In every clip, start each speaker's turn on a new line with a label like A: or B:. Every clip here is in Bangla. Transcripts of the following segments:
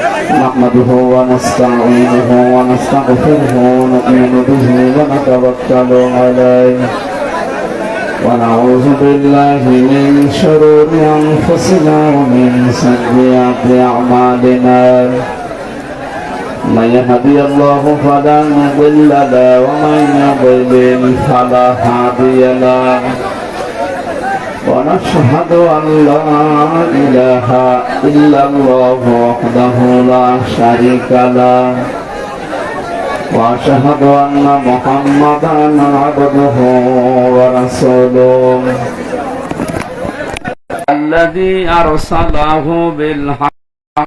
A: نحمده ونستعينه ونستغفره ونؤمن به ونتوكل عليه ونعوذ بالله من شرور أنفسنا ومن سيئات أعمالنا من يهدي الله فلا مضل له ومن يضلل فلا هادي له ونشهد أن لا إله إلا الله وحده لا شريك له وأشهد أن محمدا عبده ورسوله الذي أرسله بالحق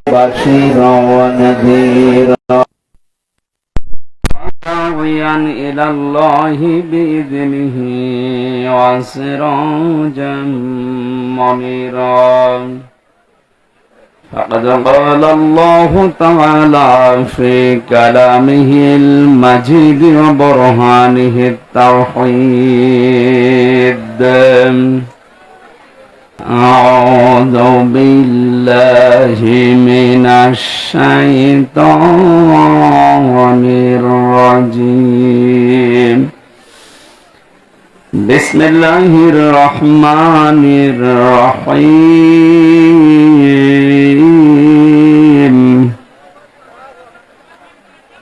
A: بشيرا ونذيرا داعيا إلى الله بإذنه وسراجا منيرا فقد قال الله تعالى في كلامه المجيد وبرهانه التوحيد أعوذ بالله من الشيطان الرجيم بسم الله الرحمن الرحيم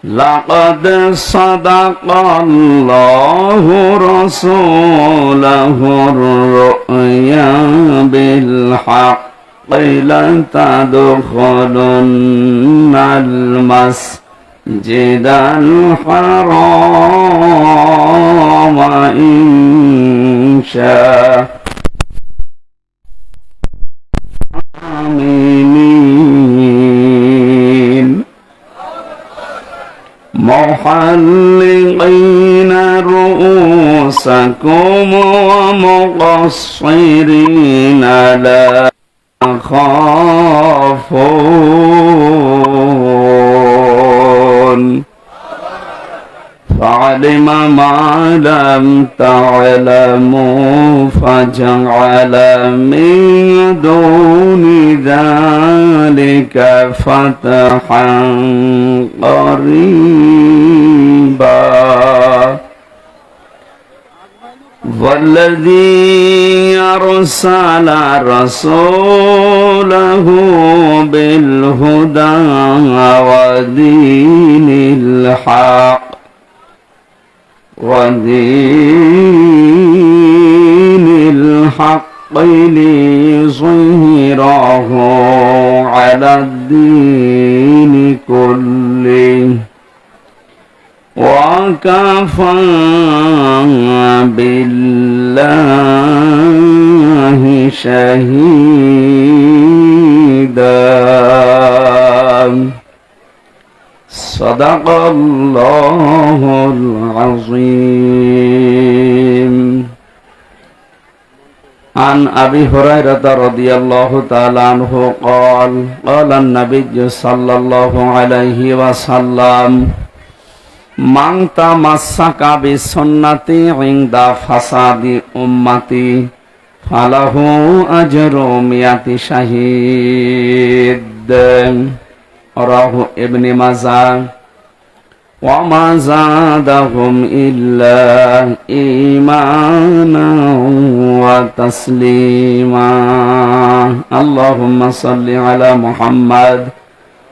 A: لقد صدق الله رسوله الرؤيا بالحق لتدخلن المسجد الحرام إن شاء آمنين محلقين رؤوسكم ومقصرين لا تخافون فعلم ما لم تعلموا فجعل من دون ذلك فتحا قريبا والذي أرسل رسوله بالهدى ودين الحق ليظهره على الدين كله وكفى بالله شهيدا صدق الله العظيم عن أبي هريرة رضي الله تعالى عنه قال قال النبي صلى الله عليه وسلم من تمسك بسنتي عند فساد أمتي فله أجر 100 شهيد رواه ابن ماجه وما زادهم إلا إيمانا وتسليما اللهم صل على محمد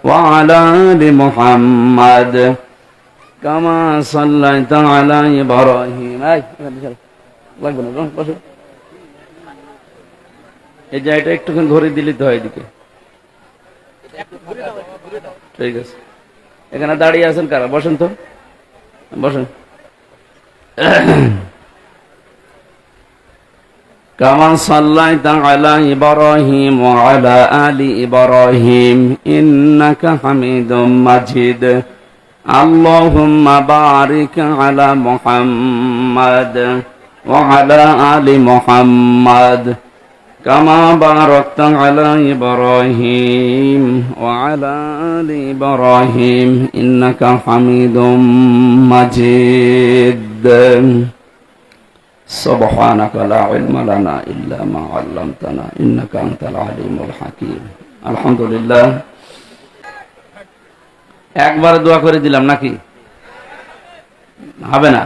A: وعلى آل محمد كما صليت على إبراهيم এই জায়গাটা একটুখানি ঘুরে দিলে তো হয় এদিকে ঠিক আছে এখানে দাঁড়িয়ে আছেন কারা বসেন তো বসেন كما صليت على إبراهيم وعلى آل إبراهيم إنك حميد مجيد اللهم بارك على محمد وعلى آل محمد كما باركت على إبراهيم وعلى آل إبراهيم إنك حميد مجيد سبحانك لا علم لنا إلا ما علمتنا إنك أنت العليم الحكيم الحمد لله
B: একবারে দোয়া করে দিলাম নাকি? হবে না?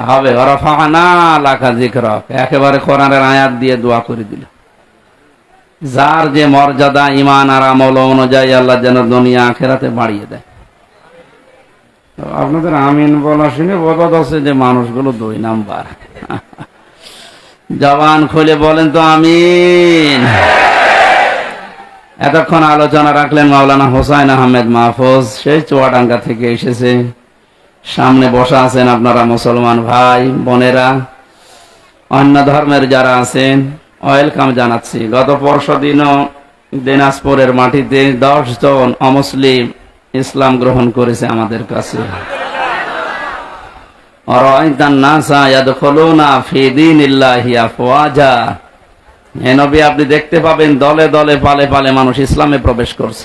B: হবে। ওয়ারাফা'না লাকা যিকরাক, একেবারে কোরআনের আয়াত দিয়ে দোয়া করে দিল। যার যে মর্যাদা ঈমান আর আমল অনুযায়ী আল্লাহ যেন দুনিয়া আখিরাতে বাড়িয়ে দেয়। আপনাদের আমিন বলা শুনে বোঝা যাচ্ছে যে মানুষগুলো 2 নাম্বার। জবান খুলে বলেন তো আমিন। এতক্ষণ আলোচনা রাখলেন মাওলানা হোসাইন আহমেদ মাহফুজ, সেই চুয়াডাঙ্গা থেকে এসেছে। সামনে বসা আছেন আপনারা মুসলমান ভাই বোনেরা, অন্য ধর্মের যারা আছেন, ওয়েলকাম জানাচ্ছি। গত পরশুদিনও দিনাজপুরের মাটিতে 10 জন অমুসলিম ইসলাম গ্রহণ করেছে আমাদের কাছে। আরাআইতান নাসা ইয়াদখুলুনা ফি দীনিল্লাহি আফওয়াজা, হে নবী আপনি দেখতে পাবেন দলে দলে পালে পালে মানুষ ইসলামে প্রবেশ করছে।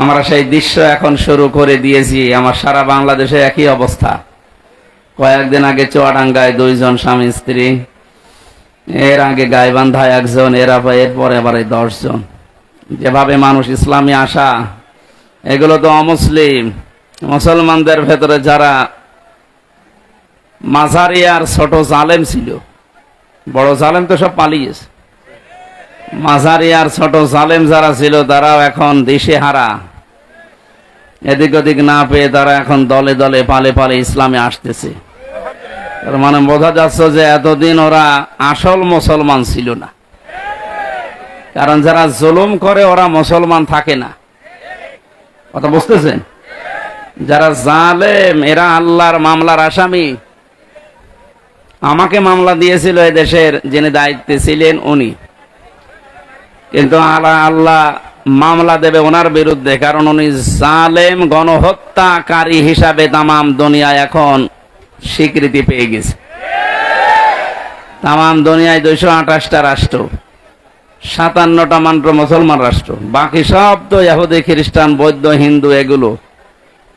B: আমরা সেই দৃশ্য এখন শুরু করে দিয়েছি। আমার সারা বাংলাদেশে একই অবস্থা। কয়েকদিন আগে চুয়াডাঙ্গায় 2 জন স্বামী স্ত্রী, এর আগে গাইবান্ধায় 1 জন, এরপরে আবার 10 জন। যেভাবে মানুষ ইসলামে আসা, এগুলো তো অমুসলিম। মুসলমানদের ভেতরে যারা মাঝারি আর ছোট জালেম ছিল, বড় জালেম তো সব পালিয়েছে, মাঝারি আর ছোট জালেম যারা ছিল তারাও এখন দিশেহারা, এদিক ওদিক না পেয়ে তারা এখন দলে দলে পালে পালে ইসলামে আসতেছে। তার মানে বোঝা যাচ্ছে যে এতদিন ওরা আসল মুসলমান ছিল না। কারণ যারা জুলুম করে ওরা মুসলমান থাকে না। কথা বুঝতেছেন? যারা জালেম এরা আল্লাহর মামলার আসামি। আমাকে মামলা দিয়েছিল এদেশের যিনি দায়িত্বে ছিলেন উনি, কিন্তু আল্লাহ মামলা দেবে ওনার বিরুদ্ধে, কারণ উনি জালেম গণহত্যাকারী হিসাবে তামাম দুনিয়ায় এখন স্বীকৃতি পেয়ে গেছে। তামাম দুনিয়ায় 228টা রাষ্ট্র, 57টা মাত্র মুসলমান রাষ্ট্র, বাকি সব তো ইহুদি খ্রিস্টান বৌদ্ধ হিন্দু। এগুলো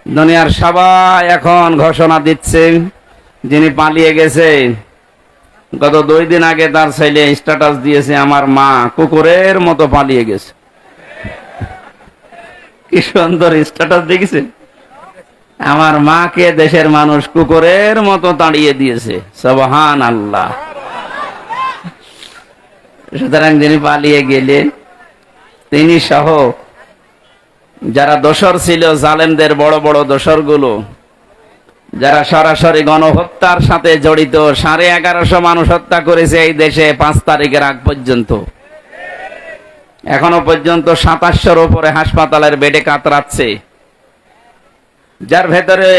B: দুনিয়ার সবাই এখন ঘোষণা দিচ্ছে। যিনি পালিয়ে গেছে, গত 2 দিন আগে তার ছেলে স্ট্যাটাস দিয়েছে, আমার মা কুকুরের মতো পালিয়ে গেছে। কি সুন্দর স্ট্যাটাস দেখেছেন? আমার মাকে দেশের মানুষ কুকুরের মতো তাড়িয়ে দিয়েছে। সুবহানাল্লাহ। সুতরাং যিনি পালিয়ে গেলেন তিনি সহ যারা দোসর ছিল, জালেমদের বড় বড় দোসরগুলো, যারা সরাসরি গণহত্যার সাথে জড়িত, 1150 মানুষ হত্যা করেছে এই দেশে 5 তারিখের আগ পর্যন্ত। এখনো পর্যন্ত 2700-র উপরে হাসপাতালের বেডে কাতরাচ্ছে। যার ভেতরে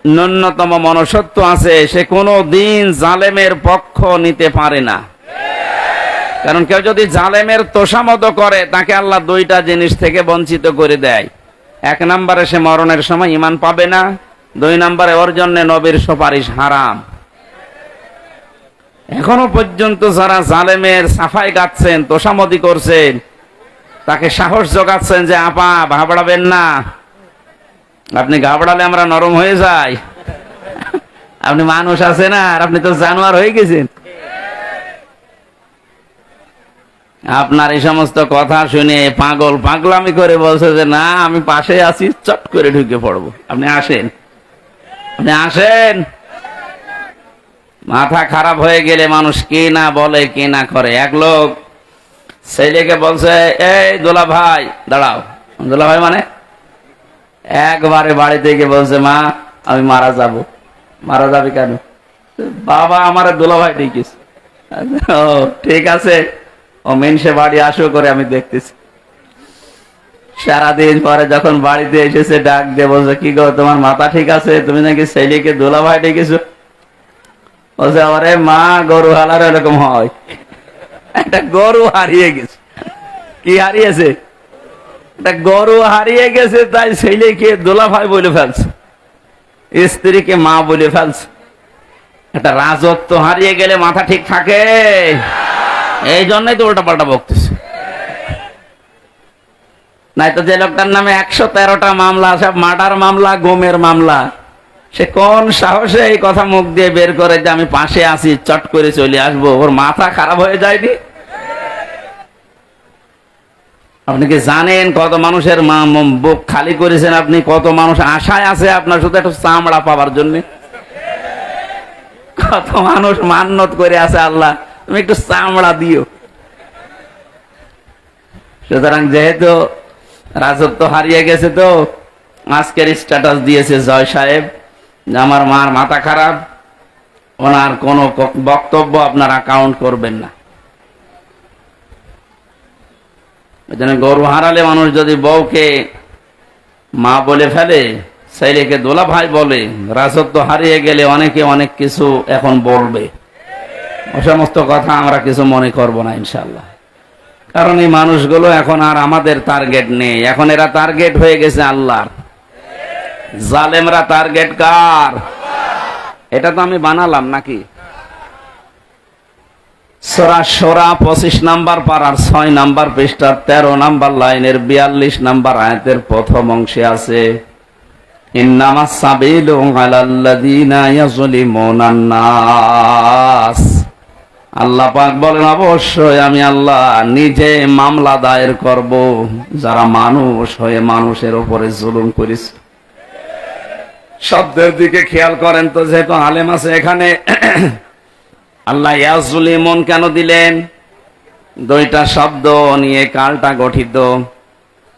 B: ন্যূনতম মনুষ্যত্ব আছে সে কোনো দিন জালেমের পক্ষ নিতে পারে না। কারণ কেউ যদি জালেমের তোষামত করে তাকে আল্লাহ 2টা জিনিস থেকে বঞ্চিত করে দেয়। 1 নম্বরে সে মরণের সময় ঈমান পাবে না, 2 নম্বরে ওর জন্য নবীর সুপারিশ হারাম। এখনো পর্যন্ত যারা জালেমের সাফাই গাচ্ছেন, তোষামতি করছেন, তাকে সাহস যোগাচ্ছেন যে আপা ঘাবড়াবেন না, আপনি ঘাবড়ালে আমরা নরম হয়ে যাই, আপনি মানুষ আছে না, আর আপনি তো জানোয়ার হয়ে গেছেন। আপনার এই সমস্ত কথা শুনে পাগল পাগলামি করে বলছে যে না আমি পাশে আছি, চট করে ঢুকে পড়বো, আপনি আসেন, আপনি আসেন। মাথা খারাপ হয়ে গেলে মানুষ কি না বলে কি না করে। এক লোক ছেলেকে বলছে, এই দোলা ভাই দাঁড়াও। দোলা ভাই মানে একবারে বাড়িতে গিয়ে বলছে, মা আমি মারা যাব। মারা যাবে কেন? বাবা আমার দোলা ভাই ডেকেছে। ও ঠিক আছে, ও মেনসে বাড়ি আসো করে আমি দেখতেছি। সারাদিন পরে যখন বাড়িতে এসেছে ডাক দিয়ে বলছে, কি গো তোমার মাথা ঠিক আছে? তুমি নাকি ছেলেকে দোলা ভাই ডেকেছো? বলছে, আরে মা গরু হালার এরকম হয়। একটা গরু হারিয়ে গেছে। কি হারিয়েছে? একটা গরু হারিয়ে গেছে, তাই ছেলেকে দোলা ভাই বলে ফেলছে, স্ত্রীকে মা বলে ফেলছে। একটা রাজত্ব হারিয়ে গেলে মাথা ঠিক থাকে? এই জন্যই তো উল্টা পাল্টা বকতেছে। নাই তো যে লোকটার নামে 113টা মামলা, সব মার্ডার মামলা, গুমের মামলা, সে কোন সাহসে এই কথা মুখ দিয়ে বের করে যে আমি পাশে আছি, চট করে চলে আসবো? ওর মাথা খারাপ হয়ে যায়নি? আপনি কি জানেন কত মানুষের বুক খালি করেছেন আপনি? কত মানুষ আশায় আছে আপনার শুধু একটু চামড়া পাওয়ার জন্য। কত মানুষ মান্নত করে আছে, আল্লাহ তুমি একটু চামড়া দিও। সুতরাং যেহেতু রাজত্ব হারিয়ে গেছে, তো আজকের স্ট্যাটাস দিয়েছে জয় সাহেব যে আমার মার মাথা খারাপ, ওনার কোনো বক্তব্য আপনারা কাউন্ট করবেন না। গরু হারালে মানুষ যদি বউকে মা বলে ফেলে, ছেলেকে দোলা ভাই বলে, রাজত্ব হারিয়ে গেলে অনেকে অনেক কিছু এখন বলবে। ও সমস্ত কথা আমরা কিছু মনে করব না ইনশাল্লাহ, কারণ এই মানুষগুলো এখন আর আমাদের টার্গেট নেই, এখন এরা টার্গেট হয়ে গেছে আল্লাহর। জালেমরা টার্গেট কার? এটা তো আমি বানালাম নাকি? সূরা শোরা 25 নাম্বার পারার 6 নাম্বার পৃষ্ঠার 13 নাম্বার লাইনের 42 নাম্বার আয়াতের প্রথম অংশে আছে, ইন্নামাস সাবিলু আলাল্লাযীনা ইয়াযলিমুনান নাস। আল্লাহ পাক বলেন, অবশ্যই আমি আল্লাহ নিজে মামলা দায়ের করব যারা মানুষ হয়ে মানুষের উপরে জুলুম করেছে। শব্দের দিকে খেয়াল করেন তো, যেহেতু আলেম আছে এখানে, আল্লাহ ইয়াজলিমুন কেন দিলেন? দুইটা শব্দ নিয়ে কালটা গঠিত,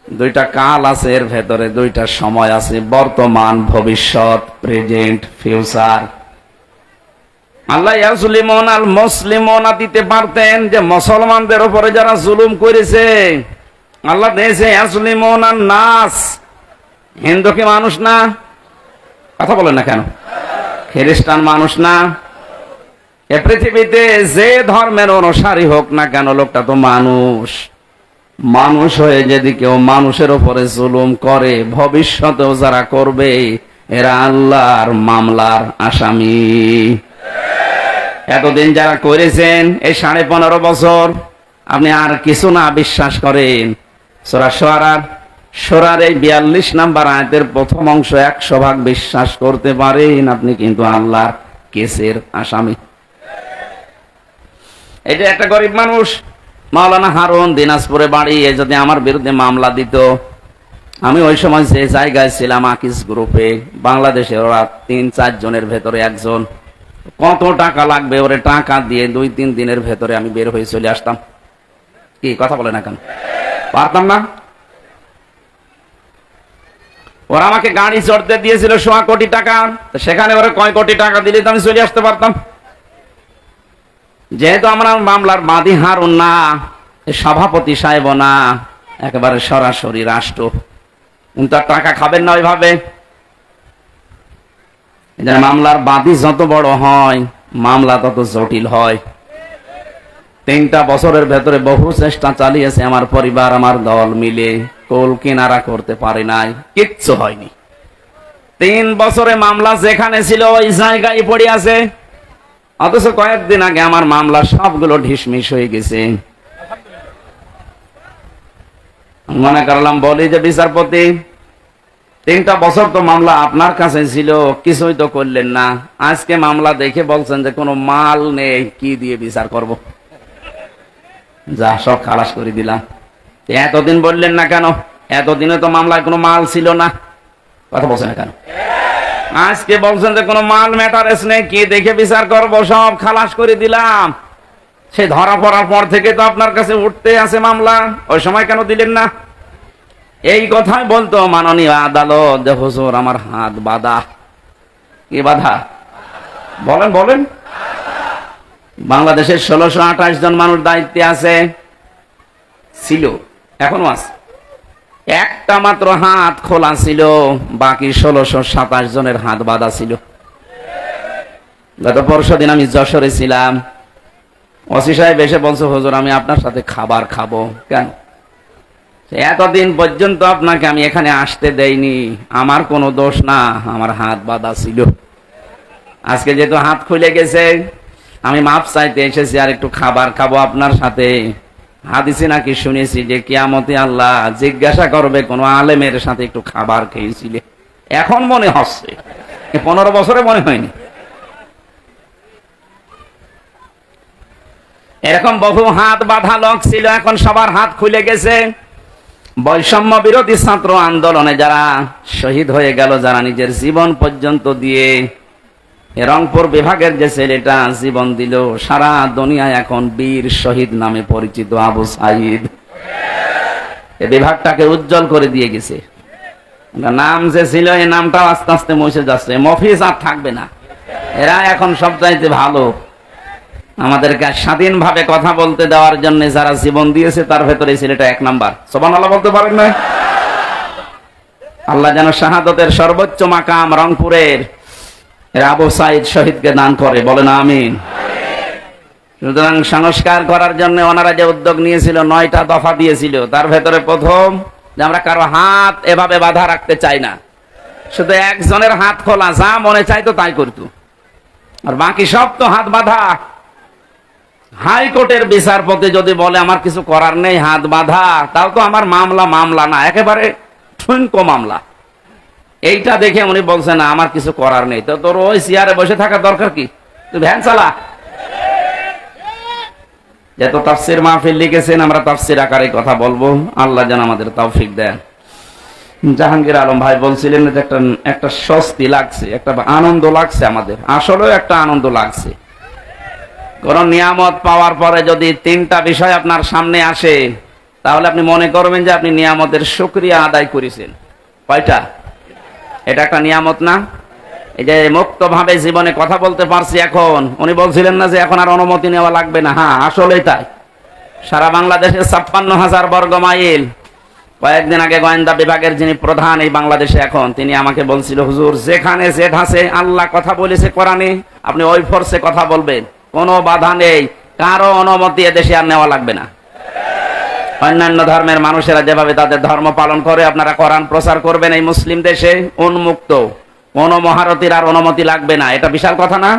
B: দুইটা কাল আছে এর ভেতরে, দুইটা সময় আছে, বর্তমান, ভবিষ্যৎ, প্রেজেন্ট, ফিউচার। আল্লাহ ইয়াজলিমুন আল মুসলিমুন দিতে পারতেন যে মুসলমানদের উপরে যারা জুলুম করেছে। আল্লাহ দিয়েছে ইয়াজলিমুন আন নাস। হিন্দু কি মানুষ না? কথা বলেন না কেন? খ্রিস্টান মানুষ না? এ পৃথিবীতে যে ধর্মের অনুসারী হোক না কেন, লোকটা তো মানুষ। মানুষ হয়ে যদি কেউ মানুষের উপরে জুলুম করে, ভবিষ্যতেও যারা করবে, এরা আল্লাহর মামলার আসামি। এতদিন যারা করেছেন এই 15.5 বছর, আপনি আর কিছু না বিশ্বাস করেন, সূরা শোরার এই 42 নাম্বার আয়াতের প্রথম অংশ 100% বিশ্বাস করতে পারেন, আপনি কিন্তু আল্লাহর কেসের আসামি। এটা একটা গরিব মানুষ, মাওলানা হারুন, দিনাজপুরে বাড়ি, এ যদি আমার বিরুদ্ধে মামলা দিত, আমি ওই সময় যে জায়গায় ছিলাম আকিস গ্রুপে, বাংলাদেশের ওরা 3-4 জনের ভেতরে একজন, কত টাকা লাগবে ওরে টাকা দিয়ে 2-3 দিনের ভেতরে আমি বের হয়ে চলে আসতাম। কি কথা বলে না কেন? পারতাম না? ওরা আমাকে গাড়ি চড়তে দিয়েছিল 1.25 কোটি টাকা, সেখানে ওরা কয় কোটি টাকা দিলে তো আমি চলে আসতে পারতাম। যেহেতু আমরা মামলার বাদী হারুন না, সভাপতি সাহেব না, একেবারে সরাসরি রাষ্ট্র, কিন্তু আর টাকা খাবেন না ওইভাবে। মামলার বাদী যত বড় হয়, মামলা তত জটিল হয়। 3টা বছরের ভেতরে বহু চেষ্টা চালিয়েছে আমার পরিবার, আমার দল মিলে, কোল কিনারা করতে পারে নাই, কিচ্ছু হয়নি। 3 বছরে মামলা যেখানে ছিল ওই জায়গায় পড়ে আছে, অথচ কয়েকদিন আগে আমার মামলা সবগুলো ঢিসমিস হয়ে গেছে। মনে করলাম বলি যে বিচারপতি, 3টা বছর তো মামলা আপনার কাছে ছিল, কিছুই তো করলেন না, আজকে মামলা দেখে বলছেন যে কোনো মাল নেই, কি দিয়ে বিচার করব? যা সব খালাস করে দিলাম। এতদিন বললেন না কেন? এতদিনে তো মামলায় কোনো মাল ছিল না, কথা বলছেন না কেন? আজকে বলছেন যে কোনো মাল ম্যাটারেস নেই, কি দেখে বিচার করব, সব খালাস করে দিলাম। সে ধরা পড়ার পর থেকে তো আপনার কাছে উঠতে আছে মামলা, ওই সময় কেন দিলেন না? এই কথাই বলতো মাননীয় আদালত যে হুজুর আমার হাত বাঁধা। কি বাঁধা? বলেন বলেন। বাংলাদেশের 1628 জন মানুষ দায়িত্বে আছে, ছিল, এখনো আছে। একটা মাত্র হাত খোলা ছিল, বাকি 1627 জনের হাত বাঁধা ছিল। গত পরশুদিন আমি যশোরে ছিলাম, ওসি সাহেব এসে বলছে, হুজুর আমি আপনার সাথে খাবার খাবো। কেন? এতদিন পর্যন্ত আপনাকে আমি এখানে আসতে দেইনি, আমার কোনো দোষ না, আমার হাত বাঁধা ছিল। আজকে যেহেতু হাত খুলে গেছে, আমি মাপ চাইতে এসেছি, আর একটু খাবার খাবো আপনার সাথে। হাদিসে নাকি শুনেছি যে কিয়ামতে আল্লাহ জিজ্ঞাসা করবে কোন আলেমের সাথে একটু খাবার খেয়েছিলে। এখন মনে হচ্ছে, 15 বছরে মনে হয়নি। এরকম বহু হাত বাঁধা লোক ছিল, এখন সবার হাত খুলে গেছে। বৈষম্য বিরোধী ছাত্র আন্দোলনে যারা শহীদ হয়ে গেল, যারা নিজের জীবন পর্যন্ত দিয়ে, রংপুর বিভাগের যে ছেলেটা জীবন দিল, সারা দুনিয়ায় এখন বীর শহীদ নামে পরিচিত আবু সাইদ। এই বিভাগটাকে উজ্জ্বল করে দিয়ে গেছে। নাম যে ছিল এই নামটাও আস্তে আস্তে মুছে যাচ্ছে, মফিজ আর থাকবে না। এরা এখন সবচাইতে ভালো। আমাদেরকে স্বাধীনভাবে কথা বলতে দেওয়ার জন্য যারা জীবন দিয়েছে তার ভেতরে ছেলেটা এক নাম্বার। সুবহানাল্লাহ বলতে পারেন না? আল্লাহ যেন শাহাদতের সর্বোচ্চ মাকাম রংপুরের আবু সাইদ শহীদকে দান করে, বলেন আমিন। সুতরাং সংস্কার করার জন্য ওনারা যে উদ্যোগ নিয়েছিল, 9টা দফা দিয়েছিল, তার ভেতরে প্রথম যে আমরা কারো হাত এভাবে বাধা রাখতে চাই না, শুধু একজনের হাত খোলা, যা মনে চাইতো তাই করতো, আর বাকি সব তো হাত বাঁধা। হাইকোর্টের বিচারপতি যদি বলে আমার কিছু করার নেই, হাত বাঁধা, তাও তো আমার মামলা না, একেবারে ঠুনকো মামলা। এইটা দেখে উনি বলছেন না আমার কিছু করার নেই, তো তোর ওই চেয়ারে বসে থাকার দরকার কি, তুই ভ্যান চালা। যত তাফসির মাহফিল লিখেছেন, আমরা তাফসির আকারে কথা বলবো, আল্লাহ যেন আমাদের তৌফিক দেন। জাহাঙ্গীর আলম ভাই বলছিলেন যে একটা স্বস্তি লাগছে, একটা আনন্দ লাগছে, আমাদের আসলেও একটা আনন্দ লাগছে। কোন নিয়ামত পাওয়ার পরে যদি 3টা বিষয় আপনার সামনে আসে, তাহলে আপনি মনে করবেন যে আপনি নিয়ামতের শুকরিয়া আদায় করেছেন। কয়টা? এটা একটা নিয়ামত না? এই যে মুক্তভাবে জীবনে কথা বলতে পারছি এখন, উনি বলছিলেন না যে এখন আর অনুমতি নেওয়া লাগবে না। হ্যাঁ, আসলেই তাই। সারা বাংলাদেশে 56,000 বর্গ মাইল। কয়েকদিন আগে গোয়েন্দা বিভাগের যিনি প্রধান এই বাংলাদেশে এখন, তিনি আমাকে বলছিল, হুজুর যেখানে জেড আছে, আল্লাহ কথা বলেছে কোরআনে, আপনি ওই ফোর্সে কথা বলবেন, কোনো বাধা নেই, কারো অনুমতি এদেশে আর নেওয়া লাগবে না। অন্যান্য ধর্মের মানুষেরা যেভাবে তাদের ধর্ম পালন করে, আপনারা কোরআন প্রচার করবেন এই মুসলিম দেশে, উন্মুক্ত, কোন মহারতির আর অনুমতি লাগবে না। এটা বিশাল কথা না?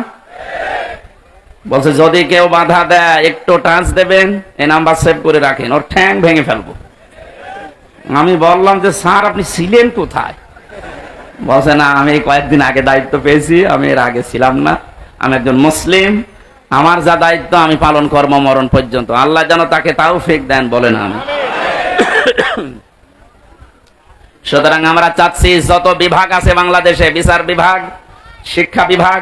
B: বলছে যদি কেউ বাধা দেয়, একটু টাচ দেবেন, এই নাম্বার সেভ করে রাখেন, ওর ঠ্যাং ভেঙে ফেলবো। আমি বললাম যে স্যার আপনি ছিলেন কোথায়? বলছে না, আমি কয়েকদিন আগে দায়িত্ব পেয়েছি, আমি এর আগে ছিলাম না, আমি একজন মুসলিম, আমার যা দায়িত্ব আমি পালন করব মরণ পর্যন্ত। আল্লাহ যেন তাকে তৌফিক দেন, বলেন আমি। সুতরাং আমরা চাচ্ছি যত বিভাগ আছে বাংলাদেশে, বিচার বিভাগ, শিক্ষা বিভাগ,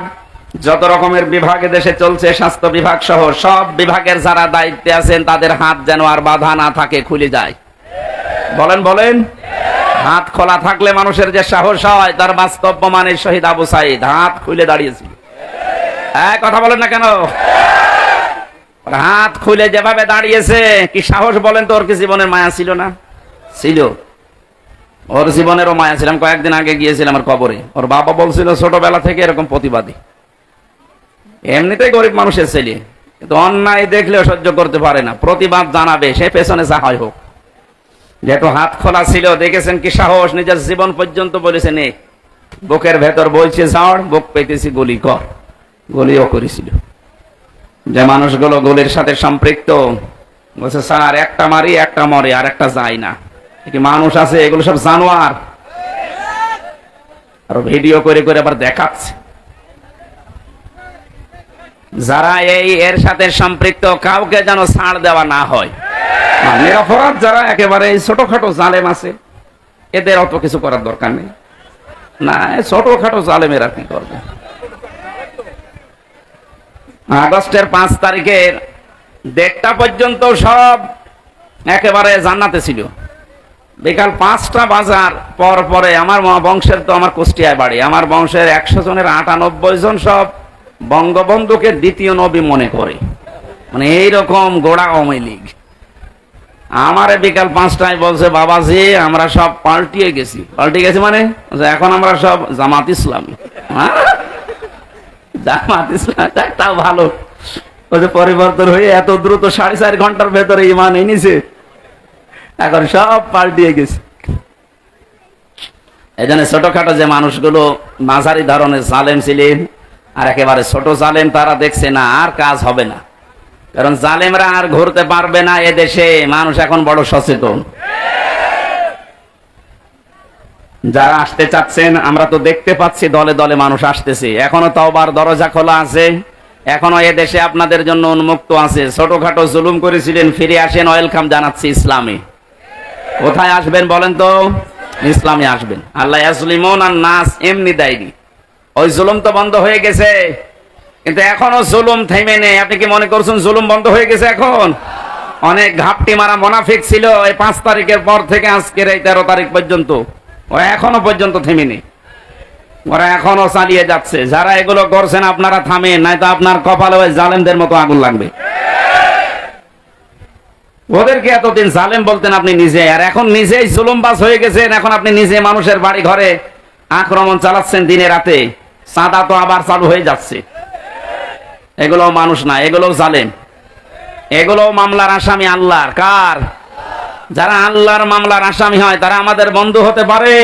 B: যত রকমের বিভাগ দেশে চলছে, স্বাস্থ্য বিভাগ সহ সব বিভাগের যারা দায়িত্বে আছেন, তাদের হাত যেন আর বাধা না থাকে, খুলে যায়। বলেন। হাত খোলা থাকলে মানুষের যে সাহস হয়, তার বাস্তব প্রমাণের শহীদ আবু সাইদ হাত খুলে দাঁড়িয়েছিল। কথা বলেন না কেন? হাত খুলে যেভাবে দাঁড়িয়েছে, কি সাহস বলেন তো? ওর কি জীবনের মায়া ছিল না? ছিল, ওর জীবনেরও মায়া ছিলাম। কয়েকদিন আগে গিয়েছিলাম আমার কবরে, ওর বাবা বলছিল ছোটবেলা থেকে এরকম প্রতিবাদী, এমনিতেই গরিব মানুষের ছেলে, কিন্তু অন্যায় দেখলেও সহ্য করতে পারে না, প্রতিবাদ জানাবে, সে পেছনে যা হয় হোক। যেহেতু হাত খোলা ছিল, দেখেছেন কি সাহস, নিজের জীবন পর্যন্ত বলেছে নে, বুকের ভেতর বলছে ঝড়, বুক পেতেছি গুলি কর, গুলিও করেছিল। যে মানুষগুলো গুলির সাথে সম্পৃক্ত, বলছে স্যার একটা মারি একটা মরে, আর একটা যায় না, কি মানুষ আছে? এগুলো সব জানোয়ার। আর ভিডিও করে করে আবার দেখাচ্ছে। যারা এর সাথে সম্পৃক্ত, কাউকে যেন ছাড় দেওয়া না হয়। নিরপরাধ যারা একেবারে ছোটখাটো জালেম আছে, এদের অত কিছু করার দরকার নেই। না, ছোটখাটো জালেমেরা কি করবে? আগস্টের 5 তারিখের 1টা পর্যন্ত সব একেবারে জান্নাতে ছিল। বিকাল 5টা বাজার পরে আমার বংশের, তো আমার কুষ্টিয়ায় বাড়ি, আমার বংশের 100 জনের 98 জন সব বঙ্গবন্ধুকে দ্বিতীয় নবী মনে করে, মানে এইরকম গোড়া আওয়ামী লীগ। আমারে বিকাল 5টায় বলছে, বাবাজি আমরা সব পাল্টিয়ে গেছি। মানে এখন আমরা সব জামাত ইসলামী। জামাত ইসলাম তাও ভালো, পরিবর্তন হয়ে এত দ্রুত 4.5 ঘন্টার ভেতরে ইমান এনেছে, এখন সব পাল্টিয়ে গেছে। এই জন্য ছোটখাটো যে মানুষগুলো মাঝারি ধরনের জালেম ছিলেন, আর একেবারে ছোট জালেম, তারা দেখছে না আর কাজ হবে না, কারণ জালেমরা আর ঘুরতে পারবে না এদেশে। মানুষ এখন বড় সচেতন। যারা আসতে চাচ্ছেন, আমরা তো দেখতে পাচ্ছি দলে দলে মানুষ আসতেছে, এখনো তওবার দরজা খোলা আছে, এখনো এদেশে আপনাদের জন্য উন্মুক্ত আছে। ছোটখাটো জুলুম করেছিলেন, ফিরে আসেন, ওয়েলকাম জানাচ্ছি ইসলামে। কোথায় আসবেন বলেন তো? ইসলামে আসবেন। আল্লাহ ইয়াসলিমুন আর নাস এমনি দেয়নি, ওই জুলুম তো বন্ধ হয়ে গেছে, কিন্তু এখনো জুলুম থেমে নেই। আপনি কি মনে করছেন জুলুম বন্ধ হয়ে গেছে? এখন অনেক ঘাপটি মারা মুনাফিক ছিল এই 5 তারিখের পর থেকে আজকের এই 13 তারিখ পর্যন্ত, ওরা এখনো পর্যন্ত থেমে নেই, ওরা এখনো চালিয়ে যাচ্ছে। যারা এগুলো করছেন আপনারা থামেন, নাই তো আপনার কপালে ওই জালেমদের মতো আগুন লাগবে। ওদেরকে এতদিন জালেম বলতেন আপনি নিজে, আর এখন নিজেই জুলুমবাজ হয়ে গেছেন। এখন আপনি নিজে মানুষের বাড়ি ঘরে আক্রমণ চালাচ্ছেন দিনে রাতে, চাঁদা তো আবার চালু হয়ে যাচ্ছে। এগুলো মানুষ না, এগুলো জালেম, এগুলো মামলার আসামি আল্লাহর। কার? যারা আল্লাহর মামলার আসামি হয় তারা আমাদের বন্ধু হতে পারে?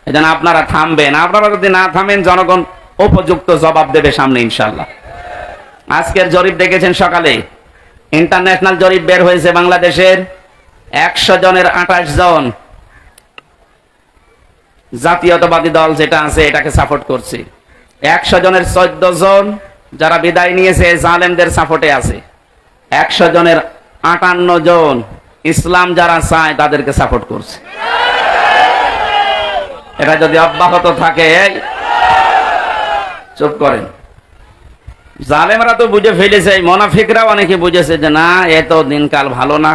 B: এজন্য আপনারা থামবেন। আপনারা যদি না থামেন জনগণ উপযুক্ত জবাব দেবে সামনে ইনশাআল্লাহ। আজকের জরিপ দেখেছেন সকালে, ইন্টারন্যাশনাল জরিপ বের হয়েছে বাংলাদেশের। 100 জনের 28 জন জাতীয়তাবাদী দল যেটা আছে এটাকে সাপোর্ট করছে। 100 জনের 14 জন যারা বিদায় নিয়েছে জালেমদের সাপোর্টে আছে। 100 জনের 58 জন ইসলাম যারা চায় তাদেরকে সাপোর্ট করছে। এটা যদি অব্যাহত থাকে, চুপ করেন। জালেমরা তো বুঝে ফেলেছে, মুনাফিকরাও অনেকে বুঝেছে যে না, এত দিনকাল ভালো না।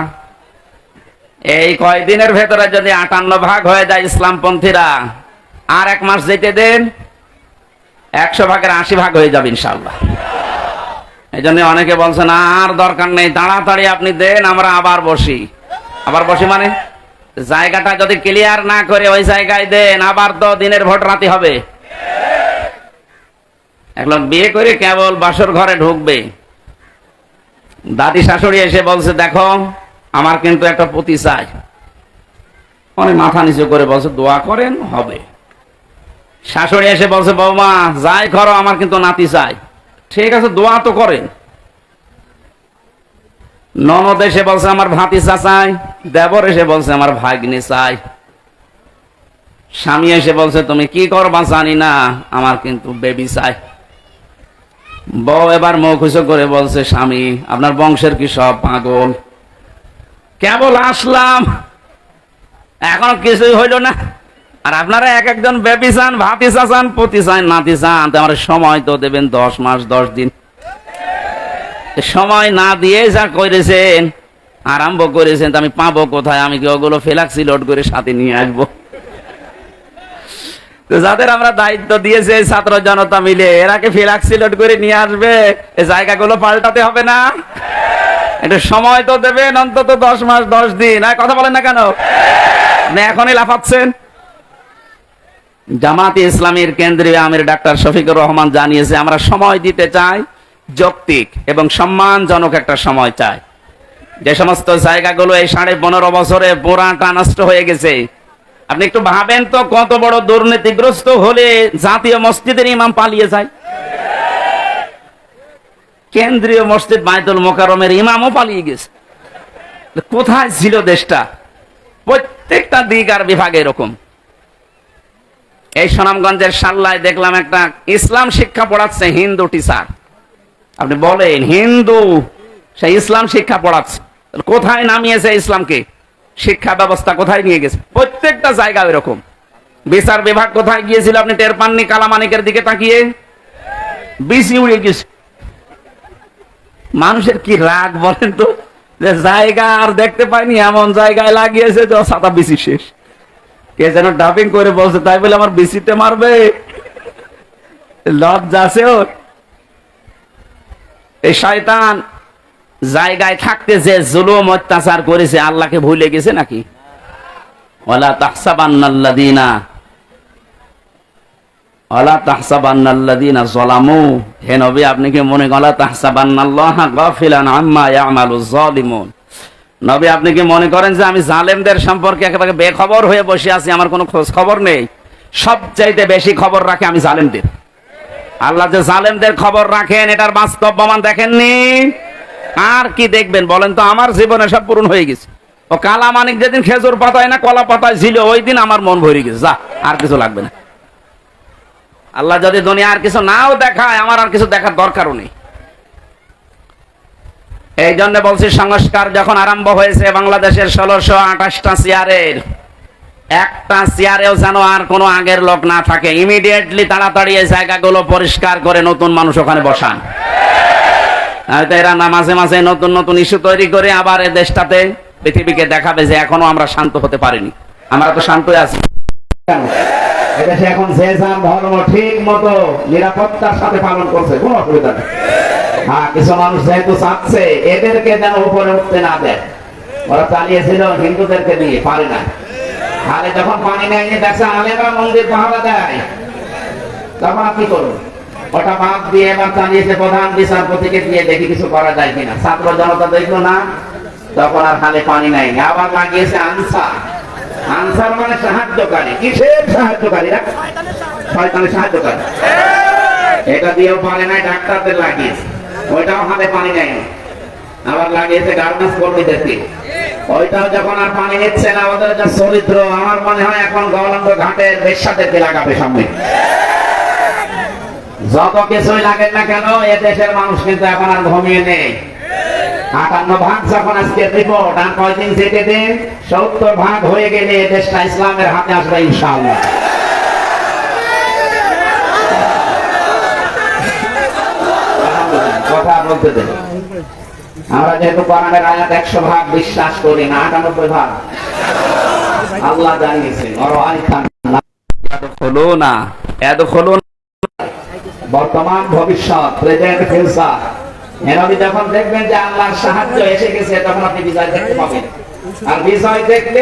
B: এই কয়দিনের ভেতরে যদি 58 ভাগ হয়ে যায় ইসলামপন্থীরা, আর 1 মাস যেতে দেন, 100 ভাগের 80 ভাগ হয়ে যাবে ইনশাআল্লাহ। এই জন্য অনেকে বলছে না, আর দরকার নেই, তাড়াতাড়ি আপনি দেন, আমরা আবার বসি। আবার বসি মানে জায়গাটা যদি ক্লিয়ার না করে ওই জায়গায় দেন, আবার তো দিনের ভোট রাতে হবে। এখন বিয়ে করে কেবল বাসর ঘরে ঢুকবে, দাদি শাশুড়ি এসে বলছে দেখো আমার কিন্তু একটা পতি চাই। অনেক মাথা নিচু করে বলছে দোয়া করেন হবে। শাশুড়ি এসে বলছে বৌমা যাই করো আমার কিন্তু নাতি চাই। ঠিক আছে দোয়া তো করেন। ননদ এসে বলছে আমার ভাতিজা চাই। দেবর এসে বলছে আমার ভাগ্নি চাই। স্বামী এসে বলছে তুমি কি করবা জানি না, আমার কিন্তু বেবি চাই। বউ এবার মুখ উঁচু করে বলছে স্বামী আপনার বংশের কি সব পাগল? কেবল আসলাম, এখনো কিছুই হইল না, আর আপনারা এক একজন বেবি চান, ভাতিজা চান, পতি চান, নাতি চান। আমার সময় তো দেবেন 10 মাস 10 দিন। সময় না দিয়ে যা করেছেন, আরম্ভ করেছেন, আমি পাবো কোথায়? আমি কি ওগুলো ফ্লেক্সি লোড করে সাথে নিয়ে আসবো? যাদের আমরা দায়িত্ব দিয়েছে ছাত্র জনতা মিলে, এরাকে ফ্লেক্সি লোড করে নিয়ে আসবে, এই জায়গাগুলো পাল্টাতে হবে না? একটু সময় তো দেবেন, অন্তত 10 মাস 10 দিন। কথা বলেন না কেন? এখনই লাফাচ্ছেন। জামাতে ইসলামীর কেন্দ্রীয় আমির ডাক্তার শফিকুর রহমান জানিয়েছে আমরা সময় দিতে চাই, যৌক্তিক এবং সম্মানজনক একটা সময় চাই। যে সমস্ত জায়গাগুলো এই 15.5 বছরে পুরাটা নষ্ট হয়ে গেছে, আপনি একটু ভাবেন তো কত বড় দুর্নীতিগ্রস্ত হলে জাতীয় মসজিদের ইমাম পালিয়ে যায়, কেন্দ্রীয় মসজিদ বাইতুল মোকাররমের ইমামও পালিয়ে গেছে। কোথায় ছিল দেশটা? প্রত্যেকটা দিক আর বিভাগে এরকম। এই সুনামগঞ্জের সাল্লায় দেখলাম একটা ইসলাম শিক্ষা পড়াচ্ছে হিন্দু টিচার। আপনি বলেন হিন্দু সে ইসলাম শিক্ষা পড়াচ্ছে, কোথায় নামিয়েছে ইসলামকে? শিক্ষা ব্যবস্থা কোথায় নিয়ে গেছে? প্রত্যেকটা জায়গা এরকম। বিচার বিভাগ কোথায় গিয়েছিল আপনি টের পাননি? কালামানিকের দিকে তাকিয়ে বিসি উড়ে গেছে। মানুষের কি রাগ বলেন তো, যে জায়গা আর দেখতে পাইনি এমন জায়গায় লাগিয়েছে যে সাদা বিসি শেষ। কে যেন ডাবিং করে বলছে তাই বলে আমার বিসিতে মারবে? লজ্জা আছে ওর? এই শয়তান জায়গায় থাকতে যে জুলুম অত্যাচার করেছে, আল্লাহকে ভুলে গেছে নাকি? ওয়ালা তাহসাবান্নাল্লাযীনা যালামু, হে নবী আপনি কি মনে করেন ওয়ালা তাহসাবান্নাল্লাহা গাফিলান আম্মা ইয়ামালুয যালিমুন? নবী আপনি কি মনে করেন যে আমি জালেমদের সম্পর্কে একেবারে বেখবর হয়ে বসে আছি, আমার কোনো খোঁজ খবর নেই? সবচাইতে বেশি খবর রাখে আমি জালেমদের। আল্লাহ যে জালেমদের খবর রাখেন এটার বাস্তব প্রমাণ দেখেননি? আর কি দেখবেন বলেন তো? আমার জীবনে সব পূরণ হয়ে গেছে। ও কালামানিক যেদিন খেজুর পাতায় না কলা পাতায় ছিল, ওই দিন আমার মন ভরে গেছে। যা, আর কিছু লাগবে না। আল্লাহ যদি দুনিয়া আর কিছু নাও দেখায়, আমার আর কিছু দেখার দরকারও নেই। এই জন্য বলছি, সংস্কার যখন আরম্ভ হয়েছে বাংলাদেশের 1628টা চেয়ারের একটা চেয়ারেও যেন আর কোনো আগের লোক না থাকে। ইমিডিয়েটলি তাড়াতাড়ি এই জায়গাগুলো পরিষ্কার করে নতুন মানুষ ওখানে বসান। হয়তো এরা না মাঝে মাঝে নতুন নতুন ইস্যু তৈরি করে আবার এই দেশটাতে পৃথিবীকে দেখাবে যে এখনো আমরা শান্ত হতে পারিনি। আমরা তো শান্তই আছি।
A: এদেশে এখন যে যার ধর্ম ঠিক মতো নিরাপত্তার সাথে পালন করছে, কোনো অসুবিধা নেই। হ্যাঁ, কিছু মানুষ যেহেতু চাচ্ছে এদেরকে যেন উপরে উঠতে না দেয়, ওরা চালিয়েছিল হিন্দুদেরকে দিয়ে, পারে না। আরে যখন পানি নেয়নি দেখছে আলেমরা মন্দির পাহারা দেয়, তখন আপনি করুন। ওটা বাদ দিয়ে এবার চালিয়েছে প্রধান বিচারপতিকে দিয়ে, দেখি কিছু করা যায় কিনা। ছাত্র জনতা দেখলো না, তখন আর হালে পানি নেয়নি, আবার লাগিয়েছে আনসার। আনসার মানে সাহায্যকারী। কিসের সাহায্যকারী? শয়তানের সাহায্যকারী। এটা দিয়েও পারে নাই, ডাক্তারদের লাগিয়েছে, ওইটাও হাতে পানি নেয়নি। আবার লাগিয়েছে গার্মেন্টস কর্মীদেরকে, ওইটাও যখন আর পানি নিচ্ছে না, ওদের যা চরিত্র, আমার মনে হয় এখন গলন্দ ঘাটের বেশ্যাদেরকে লাগাবে সামনে। যত কিছুই লাগেন না কেন, এ দেশের মানুষ কিন্তু এখন আর ঘুমিয়ে নেই। 58 যখন আজকে রিপোর্ট, আর কয়দিন যেতে দিন, 70 হয়ে গেলে এ দেশটা ইসলামের হাতে আসবে ইনশাআল্লাহ। কথা বলতে দেন। আমরা যেহেতু কোরআনের আয়াত 100 বিশ্বাস করি না, 98 আল্লাহ জানিয়েছেন বর্তমান ভবিষ্যৎ, প্রেজেন্ট ফিউচার। এভাবে যখন দেখবেন যে আল্লাহর সাহায্য এসে গেছে, তখন আপনি বিজয় দেখতে পাবেন। আর বিজয় দেখলে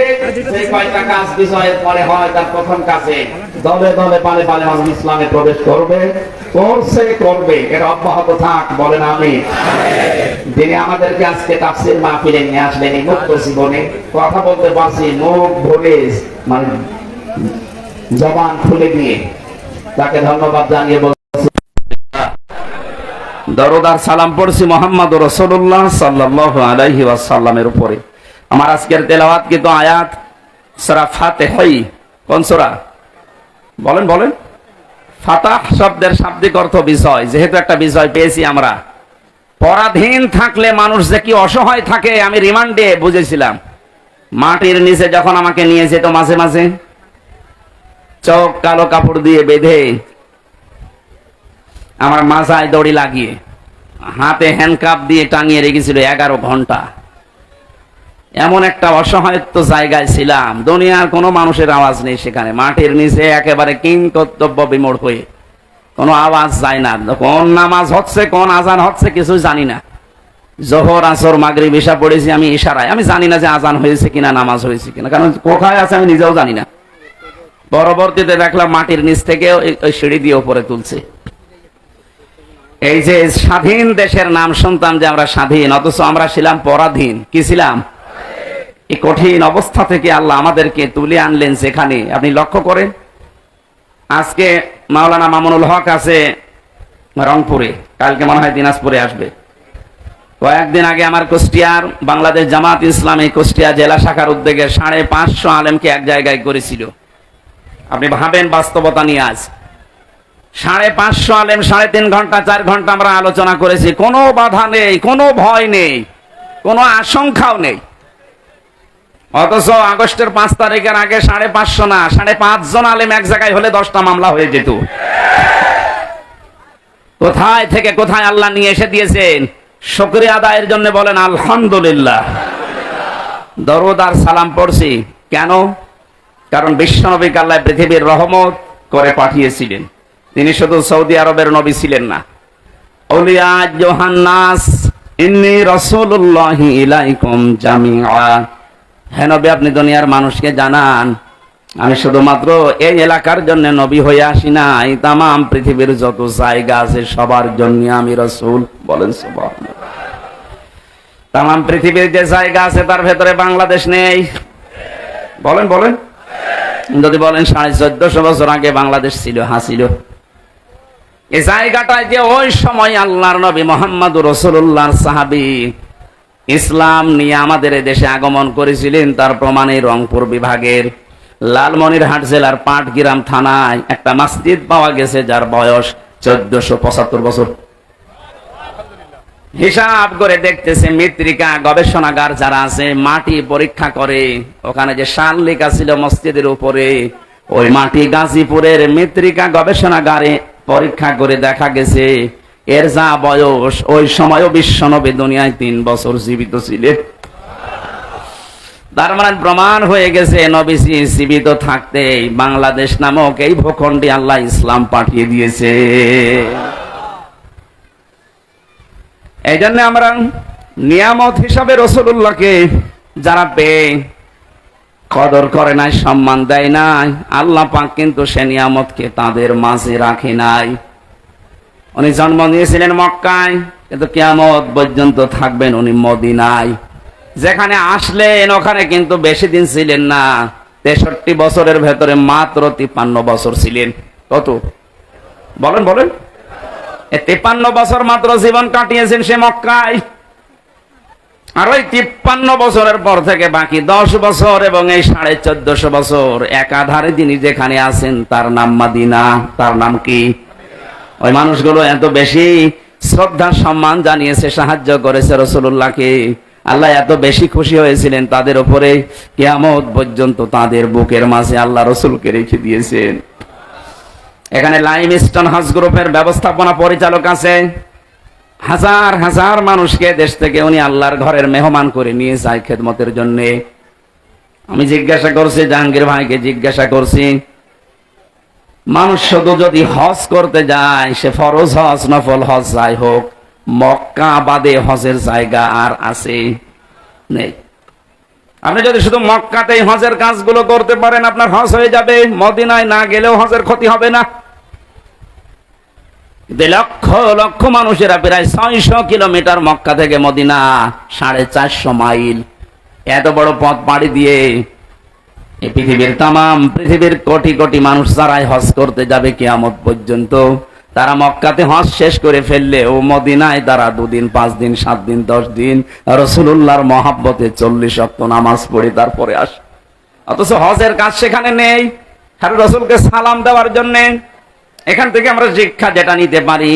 A: সেই কয়টা কাজ বিজয়ের পরে হয়, তার প্রথম কাজে দলে দলে পালে পালে মানুষ ইসলামে প্রবেশ করবে, করবে। এটা অব্যাহত থাক, বলেন আমিন। তিনি আমাদেরকে আজকে তাফসীর মাহফিলে নিয়ে আসলেন, এই মুক্ত জীবনে কথা বলতে পারছি মুখ ভরে, মানে জবান খুলে দিয়ে, তাকে ধন্যবাদ জানিয়ে বলছি।
B: দরুদ সালাম পড়ছি মুহাম্মদুর রাসূলুল্লাহ সাল্লাল্লাহু আলাইহি ওয়াসাল্লামের উপরে। আমার আজকের তেলাওয়াত কিন্তু আয়াত সূরা ফাতিহা। কোন সূরা? বলেন। ফাতাহ শব্দের শাব্দিক অর্থ বিজয়। যেহেতু একটা বিজয় পেয়েছি আমরা, পরাধীন থাকলে মানুষ যে কি অসহায় থাকে আমি রিমান্ডে বুঝেছিলাম। মাটির নিচে যখন আমাকে নিয়ে যেত, মাঝে মাঝে চোখ কালো কাপড় দিয়ে বেঁধে, আমার মাথায় দড়ি লাগিয়ে, হাতে হ্যান্ডকাপ দিয়ে টাঙিয়ে রেখেছিল 11 ঘন্টা। এমন একটা অসহায়ত্ব জায়গায় ছিলাম, দুনিয়ার কোনো মানুষের আওয়াজ নেই সেখানে। মাটির নিচে একেবারে কিং কর্তব্য বিমূঢ় হয়ে, কোনো আওয়াজ যায় না। কোন নামাজ হচ্ছে, কোন আজান হচ্ছে, কিছু জানি না। জোহর, আসর, মাগরিব, ইশা পড়েছি আমি ইশারায়। আমি জানি না যে আজান হয়েছে কিনা, নামাজ হয়েছে কিনা, কারণ কোথায় আছে আমি নিজেও জানি না। পরবর্তীতে দেখলাম মাটির নিচ থেকে ওই সিঁড়ি দিয়ে উপরে তুলছে। এই যে স্বাধীন দেশের নাম শুনতাম যে আমরা স্বাধীন, অথচ আমরা ছিলাম পরাধীন। কি ছিলাম? এই কঠিন অবস্থা থেকে আল্লাহ আমাদেরকে তুলে আনলেন সেখানে। আপনি লক্ষ্য করেন, আজকে মাওলানা মামুনুল হক আছে রংপুরে, কালকে মনে হয় দিনাজপুরে আসবে। কয়েকদিন আগে আমার কুষ্টিয়ার বাংলাদেশ জামাত ইসলামী কুষ্টিয়া জেলা শাখার উদ্যোগে 550 আলেমকে এক জায়গায় করেছিল। আপনি ভাবেন বাস্তবতা নিয়ে, আজ 550 আলেম 3.5 ঘন্টা 4 ঘন্টা আমরা আলোচনা করেছি। কোনো বাধা নেই, কোনো ভয় নেই, কোনো আশঙ্কাও নেই। অথচ আগস্টের 5 তারিখের আগে 550 না, 5.5 জন আলেম এক জায়গায় হলে 10টা মামলা হয়ে যেত। কোথায় থেকে কোথায় আল্লাহ নিয়ে এসে দিয়েছেন, শুকরিয়া আদায়ের জন্য বলেন আলহামদুলিল্লাহ। দরুদ আর সালাম পড়ছি কেন? কারণ বিশ্বনবীকে আল্লাহ পৃথিবীর রহমত করে পাঠিয়েছিলেন। তিনি শুধু সৌদি আরবের নবী ছিলেন না। আউলিয়া জোহান্নাস ইন্নী রাসূলুল্লাহি ইলাইকুম জামিআ। হে নবী, আপনি দুনিয়ার মানুষকে জানান আমি শুধুমাত্র এই এলাকার জন্য নবী হয়ে আসি নাই, তামাম পৃথিবীর যত জায়গা আছে সবার জন্য আমি রাসূল। বলেন সুবহানাল্লাহ। তামাম পৃথিবীর যে জায়গা আছে তার ভেতরে বাংলাদেশ নেই। বলেন। যদি বলেন 1450 বছর আগে বাংলাদেশ ছিল, ছিল। এই জায়গাটায় যে ওই সময় আল্লাহর নবী মুহাম্মদুর রাসূলুল্লাহর সাহাবী ইসলাম নিয়ে আমাদের দেশে আগমন করেছিলেন, তার প্রমাণে রংপুর বিভাগের লালমনিরহাট জেলার পাটগ্রাম থানায় একটা মসজিদ পাওয়া গেছে যার বয়স 1475 বছর। হিসাব করে দেখতেছে মৃত্তিকা গবেষণাগার যারা আছে মাটি পরীক্ষা করে, ওখানে যে শাল লেখা ছিল মসজিদের উপরে, ওই মাটি গাজীপুরের মৃত্তিকা গবেষণাগারে পরীক্ষা করে দেখা গেছে এর যা বয়স ওই সময়ও বিশ্বনবী দুনিয়ায় 3 বছর জীবিত ছিলেন। তার মানে প্রমাণ হয়ে গেছে নবীজি জীবিত থাকতে বাংলাদেশ নামক এই ভূখণ্ডে আল্লাহ ইসলাম পাঠিয়ে দিয়েছে। এই জন্য আমরা নিয়ামত হিসাবে রাসূলুল্লাহকে যারা পেয়ে কদর করে নাই, সম্মান দেয় নাই, আল্লাহ পাক কিন্তু সে নিয়ামতকে তাদের মাঝে রাখে নাই। উনি জন্ম নিয়েছিলেন মক্কায়, কিন্তু কিয়ামত পর্যন্ত থাকবেন উনি মদিনায়। যেখানে আসলেন ওখানে কিন্তু বেশি দিন ছিলেন না, 63 বছরের ভেতরে মাত্র 53 বছর ছিলেন। কত বলেন বলেন? 53 বছর মাত্র জীবন কাটিয়েছেন সে মক্কায়। আর ওই 53 বছরের পর থেকে বাকি 10 বছর এবং এই 1450 বছর একাধারে তিনি যেখানে আছেন তার নাম মদিনা। তার নাম কি? ওই মানুষগুলো এত বেশি শ্রদ্ধা সম্মান জানিয়েছে, সাহায্য করেছে রাসূলুল্লাহকে, আল্লাহ এত বেশি খুশি হয়েছিলেন তাদের উপরে, কিয়ামত পর্যন্ত তাদের বুকের মাঝে আল্লাহ রাসূলকে রেখে দিয়েছেন। এখানে লাইমস্টোন হজ গ্রুপের ব্যবস্থাপনা পরিচালক আছে, হাজার হাজার মানুষকে দেশ থেকে উনি আল্লাহর ঘরের মেহমান করে নিয়ে যায় খেদমতের জন্য। আমি জিজ্ঞাসা করছি, জাহাঙ্গীর ভাইকে জিজ্ঞাসা করছি, মানুষ শুধু যদি হজ করতে যায়, সে ফরজ হজ নফল হজ যাই হোক, মক্কা বাদে হজের জায়গা আর আছে? নেই। আপনি যদি শুধু মক্কাতেই হজের কাজগুলো করতে পারেন আপনার হজ হয়ে যাবে, মদিনায় না গেলেও হজের ক্ষতি হবে না। লক্ষ লক্ষ মানুষেরা প্রায় 600 কিলোমিটার মক্কা থেকে মদিনা, 450 মাইল, এত বড় পথ পাড়ি দিয়ে এই পৃথিবীর তামাম পৃথিবীর কোটি কোটি মানুষ যারাই হজ করতে যাবে কিয়ামত পর্যন্ত, তারা মক্কাতে হজ শেষ করে ফেললে ও মদিনায় তারা 2 দিন 5 দিন 7 দিন 10 দিন রাসূলুল্লাহর মহাব্বতে 40 ওয়াক্ত নামাজ পড়ে তারপরে আসে। অথচ হজের কাজ সেখানে নেই, আর রাসূলকে সালাম দেওয়ার জন্য। এখান থেকে আমরা শিক্ষা যেটা নিতে পারি,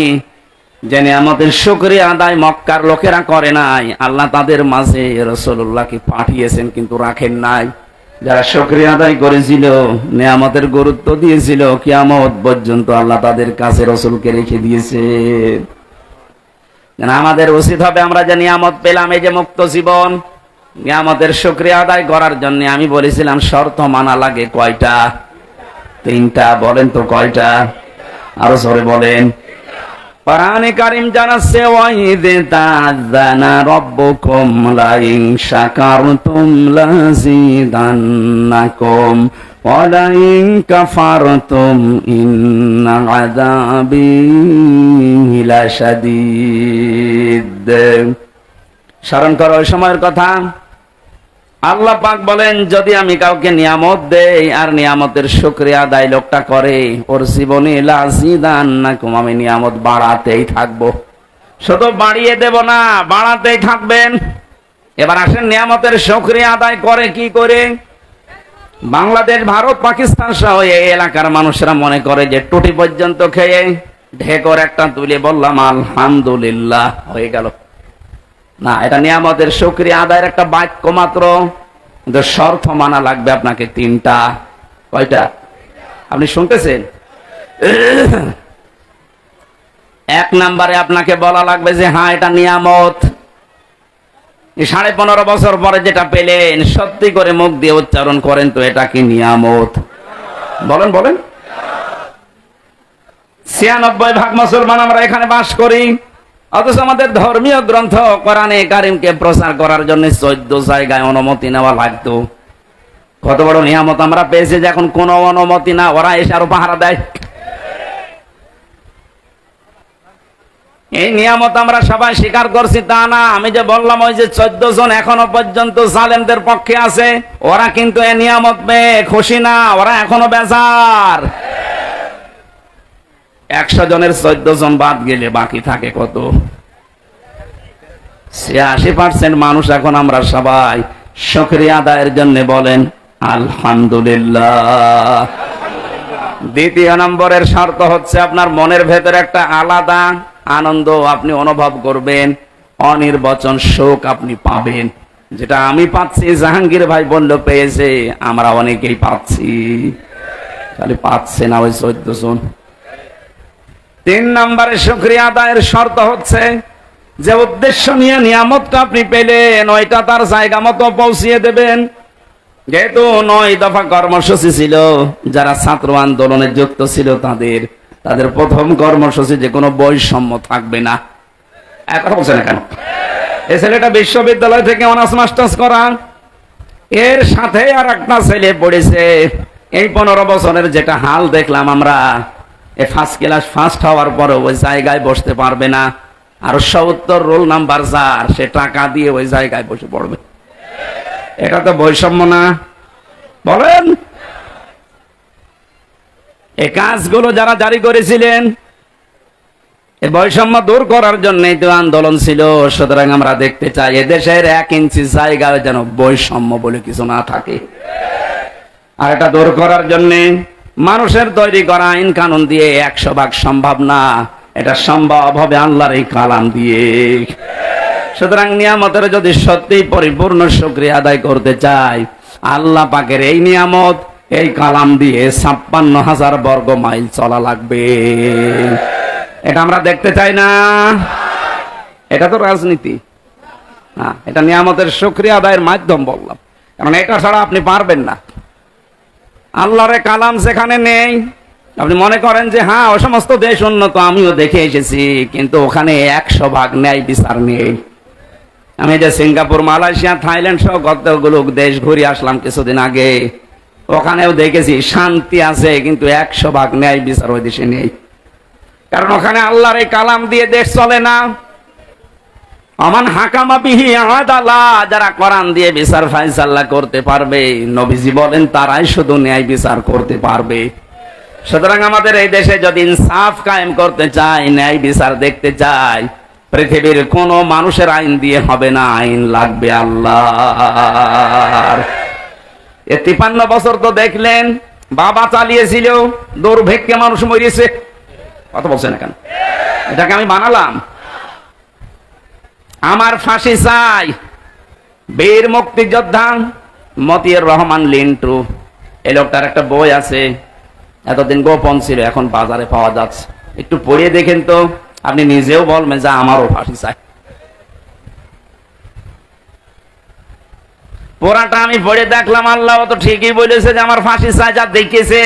B: যে নিয়ামতের শুকরিয়া আদায় মক্কার লোকেরা করে নাই, আল্লাহ তাদের মাঝে রাসূলুল্লাহকে পাঠিয়েছেন কিন্তু রাখেন নাই। যারা শুকরিয়া আদায় করেছিল, নিয়ামতের গুরুত্ব দিয়েছিল, কিয়ামত পর্যন্ত আল্লাহ তাদের কাছে রাসূলকে রেখে দিয়েছে। আমাদের উচিত হবে আমরা যে নিয়ামত পেলাম, এই যে মুক্ত জীবন, নিয়ামতের শুকরিয়া আদায় করার জন্য আমি বলেছিলাম শর্ত মানা লাগে কয়টা? 3টা। বলেন তো কয়টা? আরো জোরে বলেন। কোরআনে কারীম জানাচ্ছে, ওয়াইদ তাযানা রাব্বুকুম লাইন শাকারতুম লাযিদান্নাকুম ওয়া লাইন কাফারতুম ইন্না আযাবি লাশাদীদ। স্মরণ করো ওই সময়ের কথা। আল্লাহ পাক বলেন, যদি আমি কাউকে নিয়ামত দেই আর নিয়ামতের শুকরিয়া আদায় লোকটা করে, ওর জীবনে লাযিদান্নাকুম, আমি নিয়ামত বাড়াতেই থাকবো। শুধু বাড়িয়ে দেব না, বাড়াতেই থাকবেন। এবার আসেন নিয়ামতের শুকরিয়া আদায় করে কি করে? বাংলাদেশ, ভারত, পাকিস্তান সহ এই এলাকার মানুষরা মনে করে যে টুটি পর্যন্ত খেয়ে ঢেকর একটা তুলে বললাম আলহামদুলিল্লাহ হয়ে গেল। না, এটা নিয়ামতের শুকরিয়া আদায়ের একটা বাক্য মাত্র, কিন্তু শর্ত মানা লাগবে আপনাকে 3টা। কয়টা? আপনি শুনতেছেন? 1 নম্বরে আপনাকে বলা লাগবে যে হ্যাঁ এটা নিয়ামত। 15.5 বছর পরে যেটা পেলেন, সত্যি করে মুখ দিয়ে উচ্চারণ করেন তো, এটা কি নিয়ামত? বলেন বলেন। 96% মুসলমান আমরা এখানে বাস করি, অথচ আমাদের ধর্মীয় গ্রন্থ কোরআনে কারীমকে প্রচার করার জন্য 14 জায়গায় অনুমতি নেওয়া লাগতো। কত বড় নিয়ামত আমরা পেয়েছি যে এখন কোনো অনুমতি না, ওরা এসে আরো পাহারা দেয়। এই নিয়ামত আমরা সবাই স্বীকার করছি তা না। আমি যে বললাম ওই যে 14 জন এখনো পর্যন্ত জালেমদের পক্ষে আছে, ওরা কিন্তু এই নিয়ামত পেয়ে খুশি না, ওরা এখনো বেজার। 100 জনের 14 জন বাদ গেলে বাকি থাকে কত? 86% মানুষ এখন আমরা সবাই শুকরিয়া আদায়ের জন্য বলেন আলহামদুলিল্লাহ। 2 নম্বরের শর্ত হচ্ছে আপনার মনের ভেতরে একটা আলাদা আনন্দ আপনি অনুভব করবেন, অনির্বচন শোক আপনি পাবেন। যেটা আমি পাচ্ছি, জাহাঙ্গীর ভাই বলল পেয়েছে, আমরা অনেকেই পাচ্ছি, খালি পাচ্ছে না ওই 14 জন। 3 নম্বরে শুকরিয়া আদায়ের শর্ত হচ্ছে যে উদ্দেশ্য নিয়ে নিয়ামতটা আপনি পেলেন ওইটা তার জায়গা মতো পৌঁছিয়ে দেবেন। যেহেতু 9 দফা কর্মসূচি ছিল, যারা ছাত্র আন্দোলনে যুক্ত ছিল তাদের প্রথম কর্মসূচি যে কোনো বৈষম্য থাকবে না। কথা বলছে না কেন? এই ছেলেটা বিশ্ববিদ্যালয় থেকে অনার্স মাস্টার্স করা, এর সাথে আর একটা ছেলে পড়েছে। এই 15 বছরের যেটা হাল দেখলাম আমরা, ফার্স্ট ক্লাস ফার্স্ট হওয়ার পরে ওই জায়গায় বসতে পারবে না, আর 70 রোল নাম্বার যার, সে টাকা দিয়ে ওই জায়গায় বসে পড়বে। এটা তো বৈষম্য না? বলেন। এই কাজগুলো যারা জারি করেছিলেন, এই বৈষম্য দূর করার জন্য তো আন্দোলন ছিল। সুতরাং আমরা দেখতে চাই এদেশের 1 ইঞ্চি জায়গায় যেন বৈষম্য বলে কিছু না থাকে। আর এটা দূর করার জন্য মানুষের তৈরি করা আইন কানুন দিয়ে 100% সম্ভব না, এটা সম্ভব হবে আল্লাহর এই কালাম দিয়ে। সুতরাং নিয়ামতের যদি সত্যি পরিপূর্ণ শুকরিয়া আদায় করতে চাই, আল্লাহ পাকের এই নিয়ামত, এই কালাম দিয়ে 56,000 বর্গ মাইল চলা লাগবে। এটা আমরা দেখতে চাই না। এটা তো রাজনীতি না, এটা নিয়ামতের শুকরিয়া আদায়ের মাধ্যম বললাম, কারণ এটা ছাড়া আপনি পারবেন না। আল্লাহর কালাম যেখানে নেই, আপনি মনে করেন যে হ্যাঁ ও সমস্ত দেশ উন্নত, আমিও দেখে এসেছি, কিন্তু ওখানে 100% ন্যায় বিচার নেই। আমি যে সিঙ্গাপুর, মালয়েশিয়া, থাইল্যান্ড সহ কতগুলো দেশ ঘুরে আসলাম কিছুদিন আগে, ওখানেও দেখেছি শান্তি আছে, কিন্তু 100% ন্যায় বিচার ওই দেশে নেই। কারণ ওখানে আল্লাহর এই কালাম দিয়ে দেশ চলে না। আমান হাকামা বিহি আদালা, যারা কোরআন দিয়ে বিচার ফায়সালা করতে পারবে, নবীজি বলেন তারাই শুধু ন্যায় বিচার করতে পারবে। সুতরাং আমাদের এই দেশে যদি ইনসাফ কায়েম করতে চাই, ন্যায় বিচার দেখতে চাই, পৃথিবীর কোন মানুষের আইন দিয়ে হবে না, আইন লাগবে আল্লাহর। 53 বছর তো দেখলেন বাবা চালিয়েছিল, দুর্ভিক্ষে মানুষ মরিয়েছে। কথা বলছে না কেন? এটাকে আমি বানালাম? আমার ফাঁসি চাই। বীর মুক্তিযোদ্ধা মতিউর রহমান লিন্টু, এই লোকটার একটা বই আছে, এতদিন গোপন ছিল, এখন বাজারে পাওয়া যাচ্ছে। একটু পড়িয়ে দেখেন তো, আপনি নিজেও বলবেন যে আমারও ফাঁসি চাই। পুরাটা আমি পড়ে দেখলাম, আল্লাহ তো ঠিকই বলেছে যে আমার ফাঁসি চাই। যা দেখেছে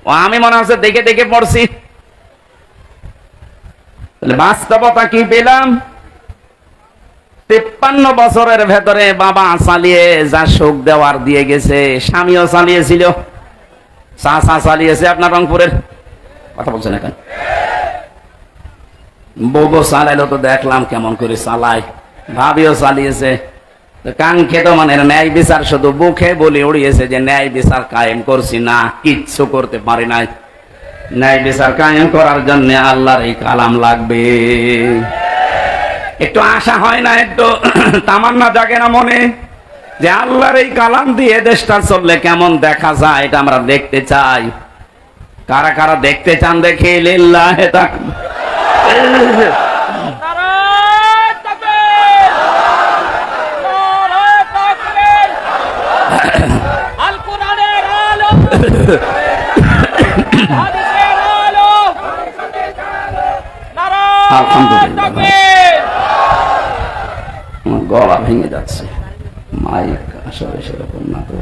B: ও, আমি মনে হচ্ছে দেখে দেখে পড়ছি। বাস্তবতা কি পেলাম? 53 বছরের ভেতরে বাবা চালিয়ে যা সুখ দেওয়ার দিয়ে গেছে, স্বামীও চালিয়েছিল, চাচা চালিয়েছে আপনার রংপুরের। কথা বলছেন এখন? বউ চালাইলো তো দেখলাম কেমন করে চালায়, ভাবিও চালিয়েছে। কাঙ্ক্ষিত মানের ন্যায় বিচার শুধু বুকে বলে উড়িয়েছে যে ন্যায় বিচার কায়েম করছি, না কিচ্ছু করতে পারি নাই। ন্যায় বিচার কায়েম করার জন্য আল্লাহর এই কালাম লাগবে। একটু আশা হয় না, একটু তামান্না জাগে না মনে, যে আল্লাহর এই কালাম দিয়ে দেশটা চললে কেমন দেখা যায়, এটা আমরা দেখতে চাই। কারা কারা দেখতে চান দেখে লিল্লাহে তাকবীর। আমার গলা ভেঙে যাচ্ছে, মাইক আসলে সেরকম না তো।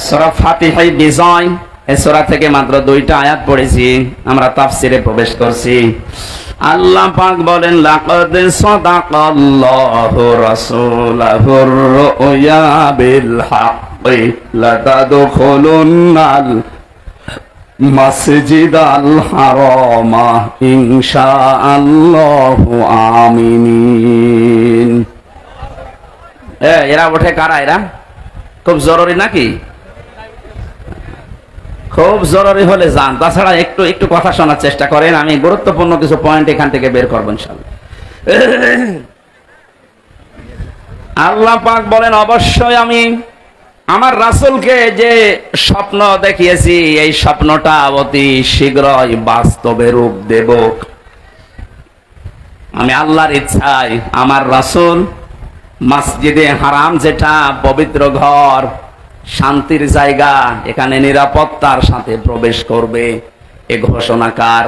B: সূরা ফাতিহায় বিজয়, এই সূরা থেকে মাত্র 2টা আয়াত পড়েছি, আমরা তাফসিরে প্রবেশ করছি। আল্লাহ পাক বলেন, লাকাদ সাদাকাল্লাহু রাসূলাহুর রুয়া বিল হাক্কি লাতাদখুলুন্নাল মাসজিদাল হারামা ইনশাআল্লাহু আমিনিন। এরা ওঠে কারা? এরা খুব জরুরি নাকি? খুব জরুরি হলে যান, তাছাড়া একটু একটু কথা শোনার চেষ্টা করেন। আমি গুরুত্বপূর্ণ কিছু পয়েন্ট এখান থেকে বের করবো ইনশাআল্লাহ। আল্লাহ পাক বলেন, অবশ্যই আমি আমার রাসূলকে যে স্বপ্ন দেখিয়েছি, এই স্বপ্নটা অতি শীঘ্রই বাস্তবে রূপ দেব। আমি আল্লাহর ইচ্ছায় আমার রাসূল মসজিদে হারাম, যেটা পবিত্র ঘর, শান্তির জায়গা, এখানে নিরাপত্তার সাথে প্রবেশ করবে। এ ঘোষণাকার।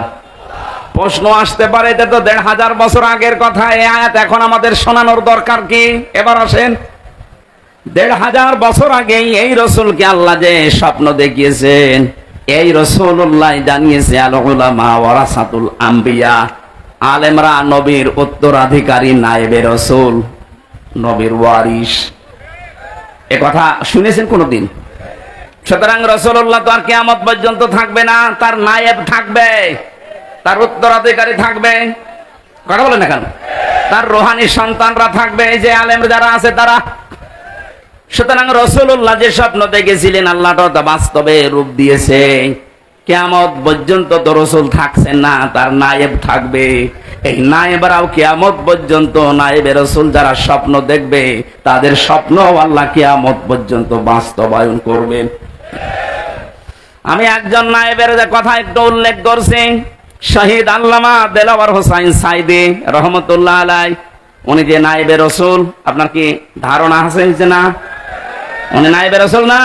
B: প্রশ্ন আসতে পারে, এটা তো ১৫০০ বছর আগের কথা, এই আয়াত এখন আমাদের শোনানোর দরকার কি? এবার আসেন, ১৫০০ বছর আগে এই রসুলকে আল্লাহ যে স্বপ্ন দেখিয়েছেন, এই রাসূলুল্লাহ জানিয়েছে, আল উলামা ওয়ারাসাতুল আম্বিয়া, আলেমরা নবীর উত্তরাধিকারী, নায়েবে রাসূল, নবীর ওয়ারিস। এ কথা শুনেছেন কোনদিন? সুতরাং রাসূলুল্লাহ তো আর কিয়ামত পর্যন্ত থাকবে না, তার নায়েব থাকবে, তার উত্তরাধিকারী থাকবে। কথা বলেন না কেন? তার রুহানি সন্তানরা থাকবে, এই যে আলেম যারা আছে তারা। সুতরাং রাসূলুল্লাহ যে স্বপ্ন দেখেছিলেন, আল্লাহ তা বাস্তবে রূপ দিয়েছে। কিয়ামত পর্যন্ত তো রাসূল থাকছেন না, তার নায়েব থাকবে। এই নায়েবরাও কিয়ামত পর্যন্ত, নায়েবে রাসূল যারা স্বপ্ন দেখবে, তাদের স্বপ্ন আল্লাহ কিয়ামত পর্যন্ত বাস্তবায়ন করবেন। আমি একজন নায়েবের কথা একটু উল্লেখ করছি, শহীদ আল্লামা দেলাওয়ার হোসাইন সাইদি রহমতুল্লাহ আলাই। উনি যে নায়েবে রাসূল, আপনার কি ধারণা আছে যে না উনি নায়েবে রাসূল না?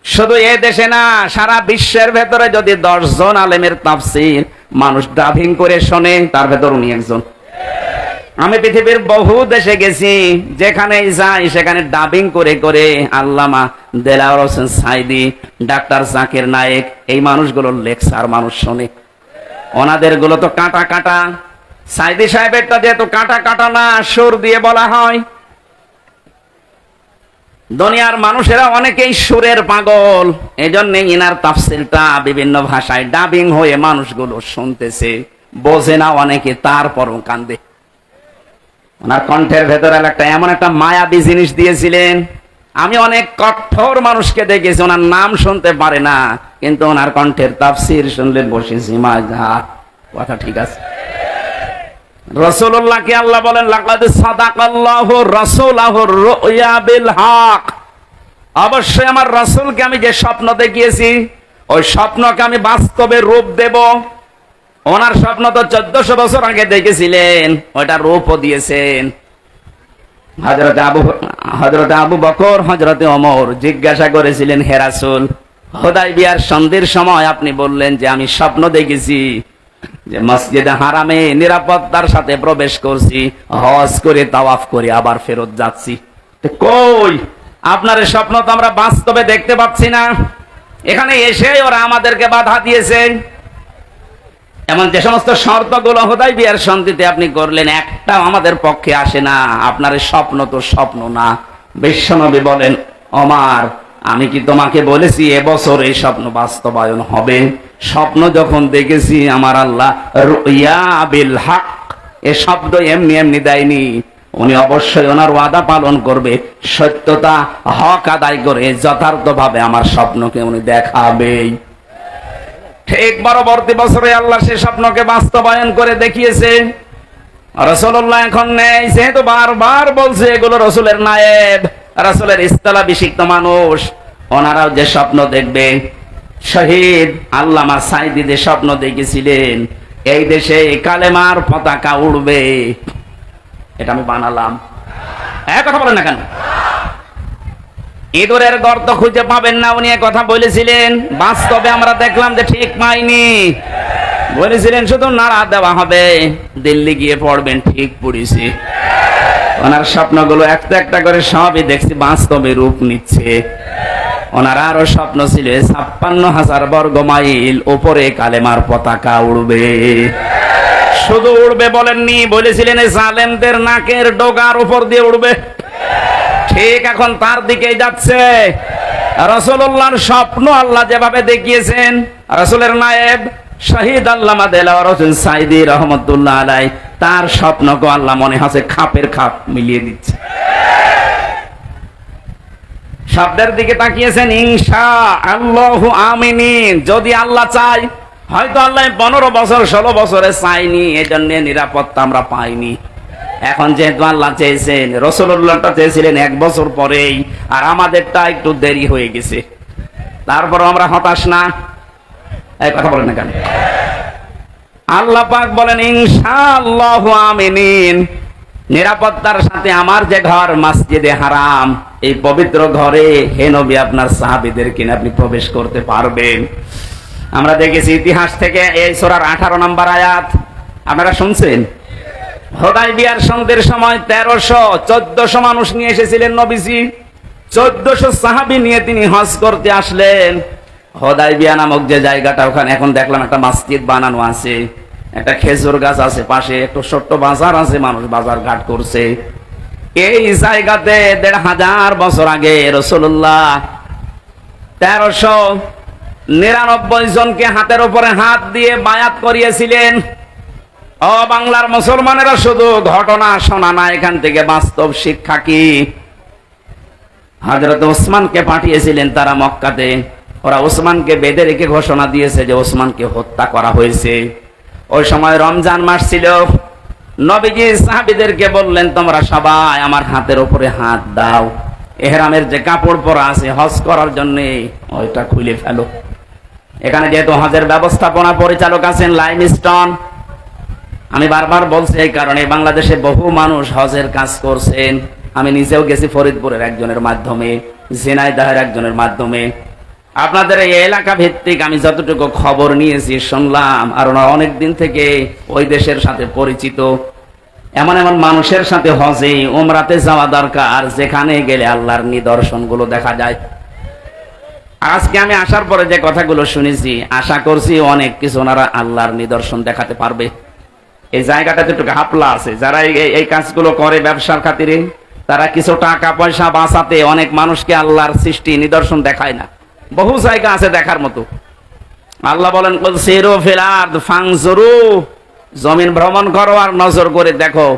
B: শুধু এ দেশে না, সারা বিশ্বের ভেতরে যদি 10 জন আলেমের তাফসীর মানুষ ডাবিং করে শোনে, তার ভেতর উনি একজন। আমি পৃথিবীর বহু দেশে গেছি, যেখানে যাই সেখানে ডাবিং করে করে আল্লামা দেলাওয়ার হোসেন সাইদি, ডাক্তার জাকির নায়েক, এই মানুষগুলোর লেকচার মানুষ শোনে। ওনাদের গুলো তো কাটা কাটা, সাইদি সাহেবেরটা যেহেতু কাটা কাটা না, সুর দিয়ে বলা হয়। দুনিয়ার মানুষেরা অনেকেই সুরের পাগল, এজন্য ইনার তাফসীরটা বিভিন্ন ভাষায় ডাবিং হয়ে মানুষগুলো শুনতেছে, বোঝে না অনেকে, তারপরও কান্দে। ওনার কণ্ঠের ভেতরে একটা এমন একটা মায়াবী জিনিস দিয়েছিলেন। আমি অনেক কঠোর মানুষকে দেখেছি, ওনার নাম শুনতে পারে না, কিন্তু ওনার কণ্ঠের তাফসীর শুনলে বসে জিমা যা কথা ঠিক আছে। রাসূলুল্লাহকে আল্লাহ বলেন, লাকাদ সাদাকাল্লাহু রাসূলাহুর রুয়া বিল হক। অবশ্যই আমার রাসূলকে আমি যে স্বপ্ন দেখিয়েছি, ওই স্বপ্নকে আমি বাস্তবে রূপ দেব। ওনার স্বপ্ন তো 1400 বছর আগে দেখেছিলেন, ওইটা রূপও দিয়েছেন। হযরত আবু বকর, হযরত ওমর জিজ্ঞাসা করেছিলেন, হে রাসূল, হুদায়বিয়ার সন্ধির সময় আপনি বললেন যে আমি স্বপ্ন দেখেছি যে মসজিদে হারামে নিরাপত্তার সাথে প্রবেশ করছি, হজ করে তাওয়াফ করে আবার ফেরত যাচ্ছি। কই আপনার এই স্বপ্ন তো আমরা বাস্তবে দেখতে পাচ্ছি না। এখানে এসে ওরা আমাদেরকে বাধা দিয়েছে। এমন যে সমস্ত শর্তগুলো হুদায়বিয়ার সন্ধিতে আপনি করলেন, একটাও আমাদের পক্ষে আসে না। আপনার এই স্বপ্ন তো স্বপ্ন না। বিশ্বনবী বলেন, ওমর, আমি কি তোমাকে বলেছি এবছর এই স্বপ্ন বাস্তবায়ন হবে? স্বপ্ন যখন দেখেছি, আমার আল্লাহ রুইয়া বিল হক, এ শব্দ এমনি এমনি দেয়নি। উনি অবশ্যই ওনার ওয়াদা পালন করবে, সত্যতা হক আদায় করে যথার্থভাবে আমার স্বপ্নকে উনি দেখাবেই। ঠিক পরবর্তী বছরে আল্লাহ সে স্বপ্নকে বাস্তবায়ন করে দেখিয়েছে। রাসূলুল্লাহ এখন নেই, যেহেতু বারবার বলছে এগুলো রাসূলের নায়েব, রাসূলের ইস্তালাভিষিক্ত মানুষ, ওনারাও যে স্বপ্ন দেখবে। শহীদ আল্লামা সাইদি যে স্বপ্ন দেখেছিলেন, এই দেশে কালেমার পতাকা উড়বে, এটা আমি বানালাম। এক কথা বলেন না কেন? ইঁদুরের গর্ত খুঁজে পাবেন না, উনি কথা বলেছিলেন। বাস্তবে আমরা দেখলাম যে ঠিক পাইনি। বলেছিলেন শুধু নাড়া দেওয়া হবে, দিল্লি গিয়ে পড়বেন, ঠিক পড়েছি। ওনার স্বপ্নগুলো একটা একটা করে সবই দেখছি বাস্তবে রূপ নিচ্ছে। ওনার আরো স্বপ্ন ছিল ৫৬,০০০ বর্গ মাইল উপরে কালেমার পতাকা উড়বে। শুধু উড়বে বলেননি, বলেছিলেন জালেমদের নাকের ডগার উপর দিয়ে উড়বে। ঠিক এখন তার দিকেই যাচ্ছে। রাসূলুল্লাহর স্বপ্ন আল্লাহ যেভাবে দেখিয়েছেন, রাসূলের নায়েব শহীদ আল্লামা দেলাওয়ার হোসেন সাইদি রহমতুল্লাহ আলাই, তার স্বপ্নকে আল্লাহ মনে হচ্ছে খাপের খাপ মিলিয়ে দিচ্ছে। শব্দের দিকে তাকিয়েছেন, ইনশাআল্লাহু আমিন, যদি আল্লাহ চায়। হয়তো আল্লাহ 15 বছর 16 বছরে চাইনি, এজন্য নিরাপত্তা আমরা পাইনি। এখন যেহেতু আল্লাহ চেয়েছেন, রাসূলুল্লাহটা চেয়েছিলেন 1 বছর পরেই, আর আমাদেরটা একটু দেরি হয়ে গেছে। তারপর আমরা হতাশ না? এই কথা বলেন না কেন? আল্লাহ পাক বলেন ইনশাআল্লাহু আমিনিন, নিরাপত্তার সাথে আমার যে ঘর মসজিদে হারাম, এই পবিত্র ঘরে হে নবী আপনার সাহাবীদের কিনে আপনি প্রবেশ করতে পারবেন। আমরা দেখেছি ইতিহাস থেকে এই সূরার 18 নম্বর আয়াত আপনারা শুনছেন। হুদায়বিয়ার সন্ধির সময় 1300-1400 মানুষ নিয়ে এসেছিলেন নবীজি। 1400 সাহাবী নিয়ে তিনি হজ করতে আসলেন। হুদায়বিয়া নামক যে জায়গাটা, ওখানে এখন দেখলাম একটা মসজিদ বানানো আছে, একটা খেজুর গাছ আছে পাশে, একটু ছোট্ট বাজার আছে, মানুষ বাজার ঘাট করছে। এই জায়গাতে 1500 বছর আগে রাসূলুল্লাহ 1399 জনকে হাতের উপরে হাত দিয়ে বায়াত করিয়েছিলেন। ও বাংলার মুসলমানেরা, শুধু ঘটনা শোনা না, এখান থেকে বাস্তব শিক্ষা কি? হযরত ওসমানকে পাঠিয়েছিলেন তারা মক্কাতে। ওরা ওসমানকে বেঁধে রেখে ঘোষণা দিয়েছে যে ওসমানকে হত্যা করা হয়েছে। ওই সময় রমজান মাস ছিল। নবীজি সাহাবীদেরকে বললেন, তোমরা সবাই আমার হাতের উপরে হাত দাও, ইহরামের যে কাপড় পরা আছে হজ করার জন্য ওইটা খুলে ফেলো। এখানে যেহেতু হজের ব্যবস্থাপনা পরিচালক আছেন লাইমস্টোন, আমি বারবার বলছি এই কারণে, বাংলাদেশে বহু মানুষ হজের কাজ করছেন। আমি নিজেও গেছি ফরিদপুরের একজনের মাধ্যমে, ঝিনাইদহের একজনের মাধ্যমে। আপনাদের এই এলাকা ভিত্তিক আমি যতটুকু খবর নিয়েছি, শুনলাম, আর ওনারা অনেক দিন থেকে ওই দেশের সাথে পরিচিত। এমন এমন মানুষের সাথে হজে উমরাতে যাওয়া দরকার, যেখানে গেলে আল্লাহর নিদর্শনগুলো দেখা যায়। আজকে আমি আসার পরে যে কথাগুলো শুনেছি, আশা করছি অনেক কিছু ওনারা আল্লাহর নিদর্শন দেখাতে পারবে। এই জায়গাটাতে একটু ঘাপলা আছে। যারা এই কাজগুলো করে ব্যবসার খাতিরে, তারা কিছু টাকা পয়সা বাঁচাতে অনেক মানুষকে আল্লাহর সৃষ্টি নিদর্শন দেখায় না। বহু জায়গা আছে দেখার মতো। আল্লাহ বলেন, কুল সিরু ফিল আরদ ফানজুরু, জমিন ভ্রমণ করো আর নজর করে দেখো।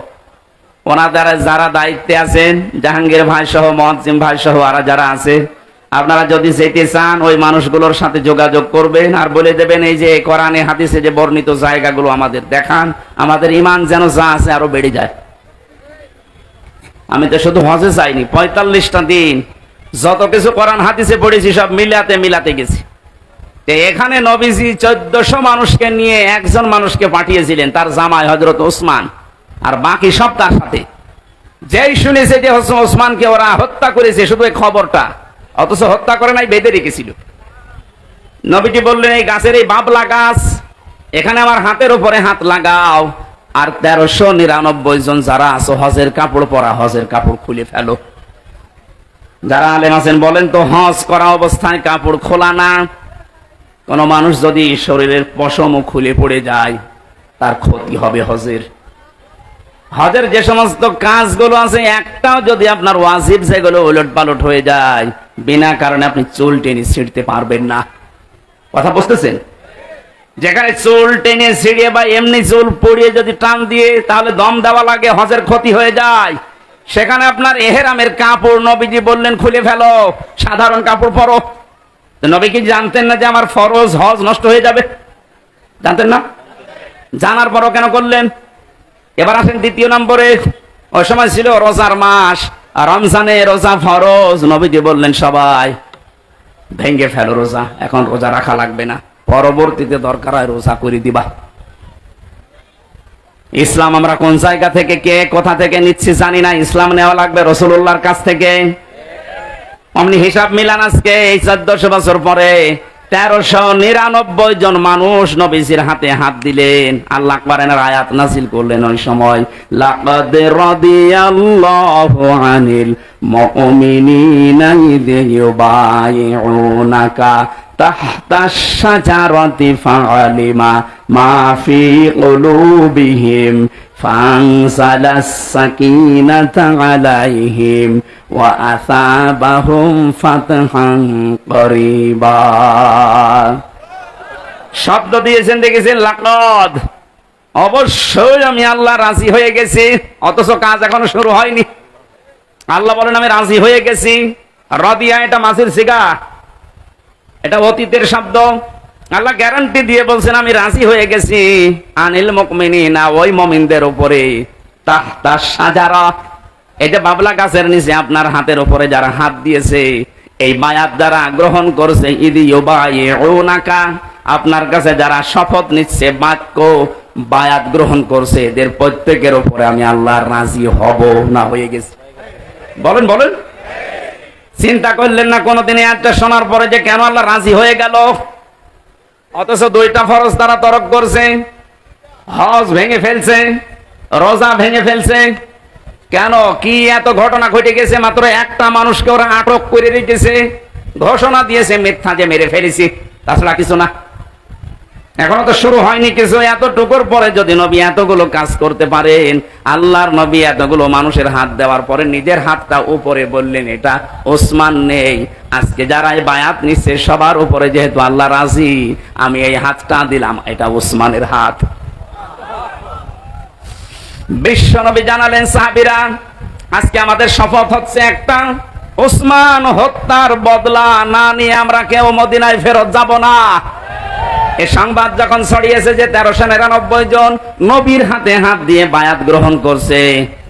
B: ওনাদের যারা দায়িত্বে আছেন, জাহাঙ্গীর ভাই সহ, মুয়াজ্জিম ভাই সহ আর যারা আছে, আপনারা যদি যেতে চান ওই মানুষগুলোর সাথে যোগাযোগ করবেন আর বলে দেবেন, এই যে কোরআনে হাদিসে যে বর্ণিত জায়গাগুলো আমাদের দেখান, আমাদের ঈমান যেন যা আছে আরো বেড়ে যায়। আমি তো শুধু হজে যাইনি, 45টা দিন যত কিছু কোরআন হাদিসে পড়েছি সব মিলাতে গেছি। এখানে নবীজি 1400 মানুষকে নিয়ে একজন মানুষকে পাঠিয়েছিলেন, তার জামাই হযরত ওসমান, আর বাকি সব তার সাথে। যেই শুনেছে যে ওসমানকে ওরা হত্যা করেছে, শুধু এই খবরটা, অথচ হত্যা করে নাই, বেঁধে রেখেছিল। নবীজি বললেন, এই গাছের এই বাবলা গাছ, এখানে আমার হাতের উপরে হাত লাগাও, আর 1399 জন যারা আছো হজের কাপড় পরা, হজের কাপড় খুলে ফেলো। যারা আলেম আছেন বলেন তো, হজ করা অবস্থায় কাপড় খোলা না। কোন মানুষ যদি শরীরের পশম খুলে পড়ে যায়, তার ক্ষতি হবে হজের। হজের যে সমস্ত কাজগুলো আছে, একটাও যদি আপনার ওয়াজিব যেগুলো উলট পালট হয়ে যায়, বিনা কারণে আপনি চুল টেনে ছিঁড়তে পারবেন না। কথা বুঝতেছেন? যেখানে চুল টেনে ছিঁড়িয়ে বা এমনি চুল পড়িয়ে যদি টান দিয়ে তাহলে দম দেওয়া লাগে, হজের ক্ষতি হয়ে যায়। সেখানে আপনার এহরামের কাপড় নবীজি বললেন খুলে ফেলো, সাধারণ কাপড় পরো। নবী কি জানতেন না যে আমার ফরজ হজ নষ্ট হয়ে যাবে? জানতেন না? জানার পরও কেন করলেন? এবার আসেন দ্বিতীয় নম্বরে। ওই সময় ছিল রোজার মাস, আর রমজানে রোজা ফরজ। নবীজি বললেন, সবাই ভেঙ্গে ফেলো রোজা, এখন রোজা রাখা লাগবে না, পরবর্তীতে দরকার হয় রোজা করে দিবা। ইসলাম আমরা কোন জায়গা থেকে, কে কোথা থেকে নিচ্ছি জানি না, ইসলাম নেওয়া লাগবে রাসূলুল্লাহর কাছ থেকে। অমনি হিসাব মিলান, আজকে এই 1400 বছর পরে 1399 জন মানুষ নবীজির হাতে হাত দিলেন। আল্লাহ কোরআনের আয়াত নাযিল করলেন ওই সময়, লাকাদ রাদিয়াল্লাহু আনিল মুমিনিনা ইয ইউবাইউনাকা তাহতাশ শাজারাতি ফাআলিমা মা ফি কুলুবিহিম ফানজালাস সাকিনাতা আলাইহিম ওয়া আসাবাহুম ফাতহান করিবা। শব্দ দিয়েছেন, দেখেছেন, লাকাদ, অবশ্যই আমি আল্লাহ রাজি হয়ে গেছি, অথচ কাজ এখনো শুরু হয়নি। আল্লাহ বলেন, আমি রাজি হয়ে গেছি। রাদিয়া এটা মাসির সিগা, এটা অতীতের শব্দ। আল্লাহ গ্যারান্টি দিয়ে বলছেন, আমি রাজি হয়ে গেছি আনিল মুমিনিনা, ওই মুমিনদের উপরে, তাহতা শাজারা, এই যে বাবলা গাছের নিচে আপনার হাতের উপরে যারা হাত দিয়েছে, এই বায়াত দ্বারা গ্রহণ করছে, ইদি ইউবাইউনাকা, আপনার কাছে যারা শপথ নিচ্ছে, বাক্য বায়াত গ্রহণ করছে, এদের প্রত্যেকের উপরে আমি আল্লাহর রাজি হব না হয়ে গেছি? বলেন বলেন। চিন্তা করলেন না কোনদিন একটা শোনার পরে যে কেন আল্লাহ রাজি হয়ে গেল? অথচ 2টা ফরজ তারা তরক করছে, হজ ভেঙে ফেলছে, রোজা ভেঙে ফেলছে। কেন? কি এত ঘটনা ঘটে গেছে? মাত্র একটা মানুষকে ওরা আটক করে রেখেছে, ঘোষণা দিয়েছে মিথ্যা যে মেরে ফেলেছি, তাছাড়া কিছু না। এখনো তো শুরু হয়নি কিছু। এতটুকুর পরে যদি নবী এতগুলো কাজ করতে পারেন, আল্লাহর নবী এতগুলো মানুষের হাত দেওয়ার পরে নিজের হাতটা উপরে বললেন এটা ওসমান নেই। আজকে যারা এই বায়াত নিচ্ছে সবার উপরে যেহেতু আল্লাহ রাজি, আমি এই হাতটা দিলাম, এটা ওসমানের হাত। বিশ্ব নবী জানালেন সাহাবীরা, আজকে আমাদের শপথ হচ্ছে একটা, ওসমান হত্যার বদলা না নিয়ে আমরা কেউ মদিনায় ফেরত যাব না। এই সংবাদ যখন ছড়িয়েছে যে 1399 জন নবীর হাতে হাত দিয়ে বায়াত গ্রহণ করছে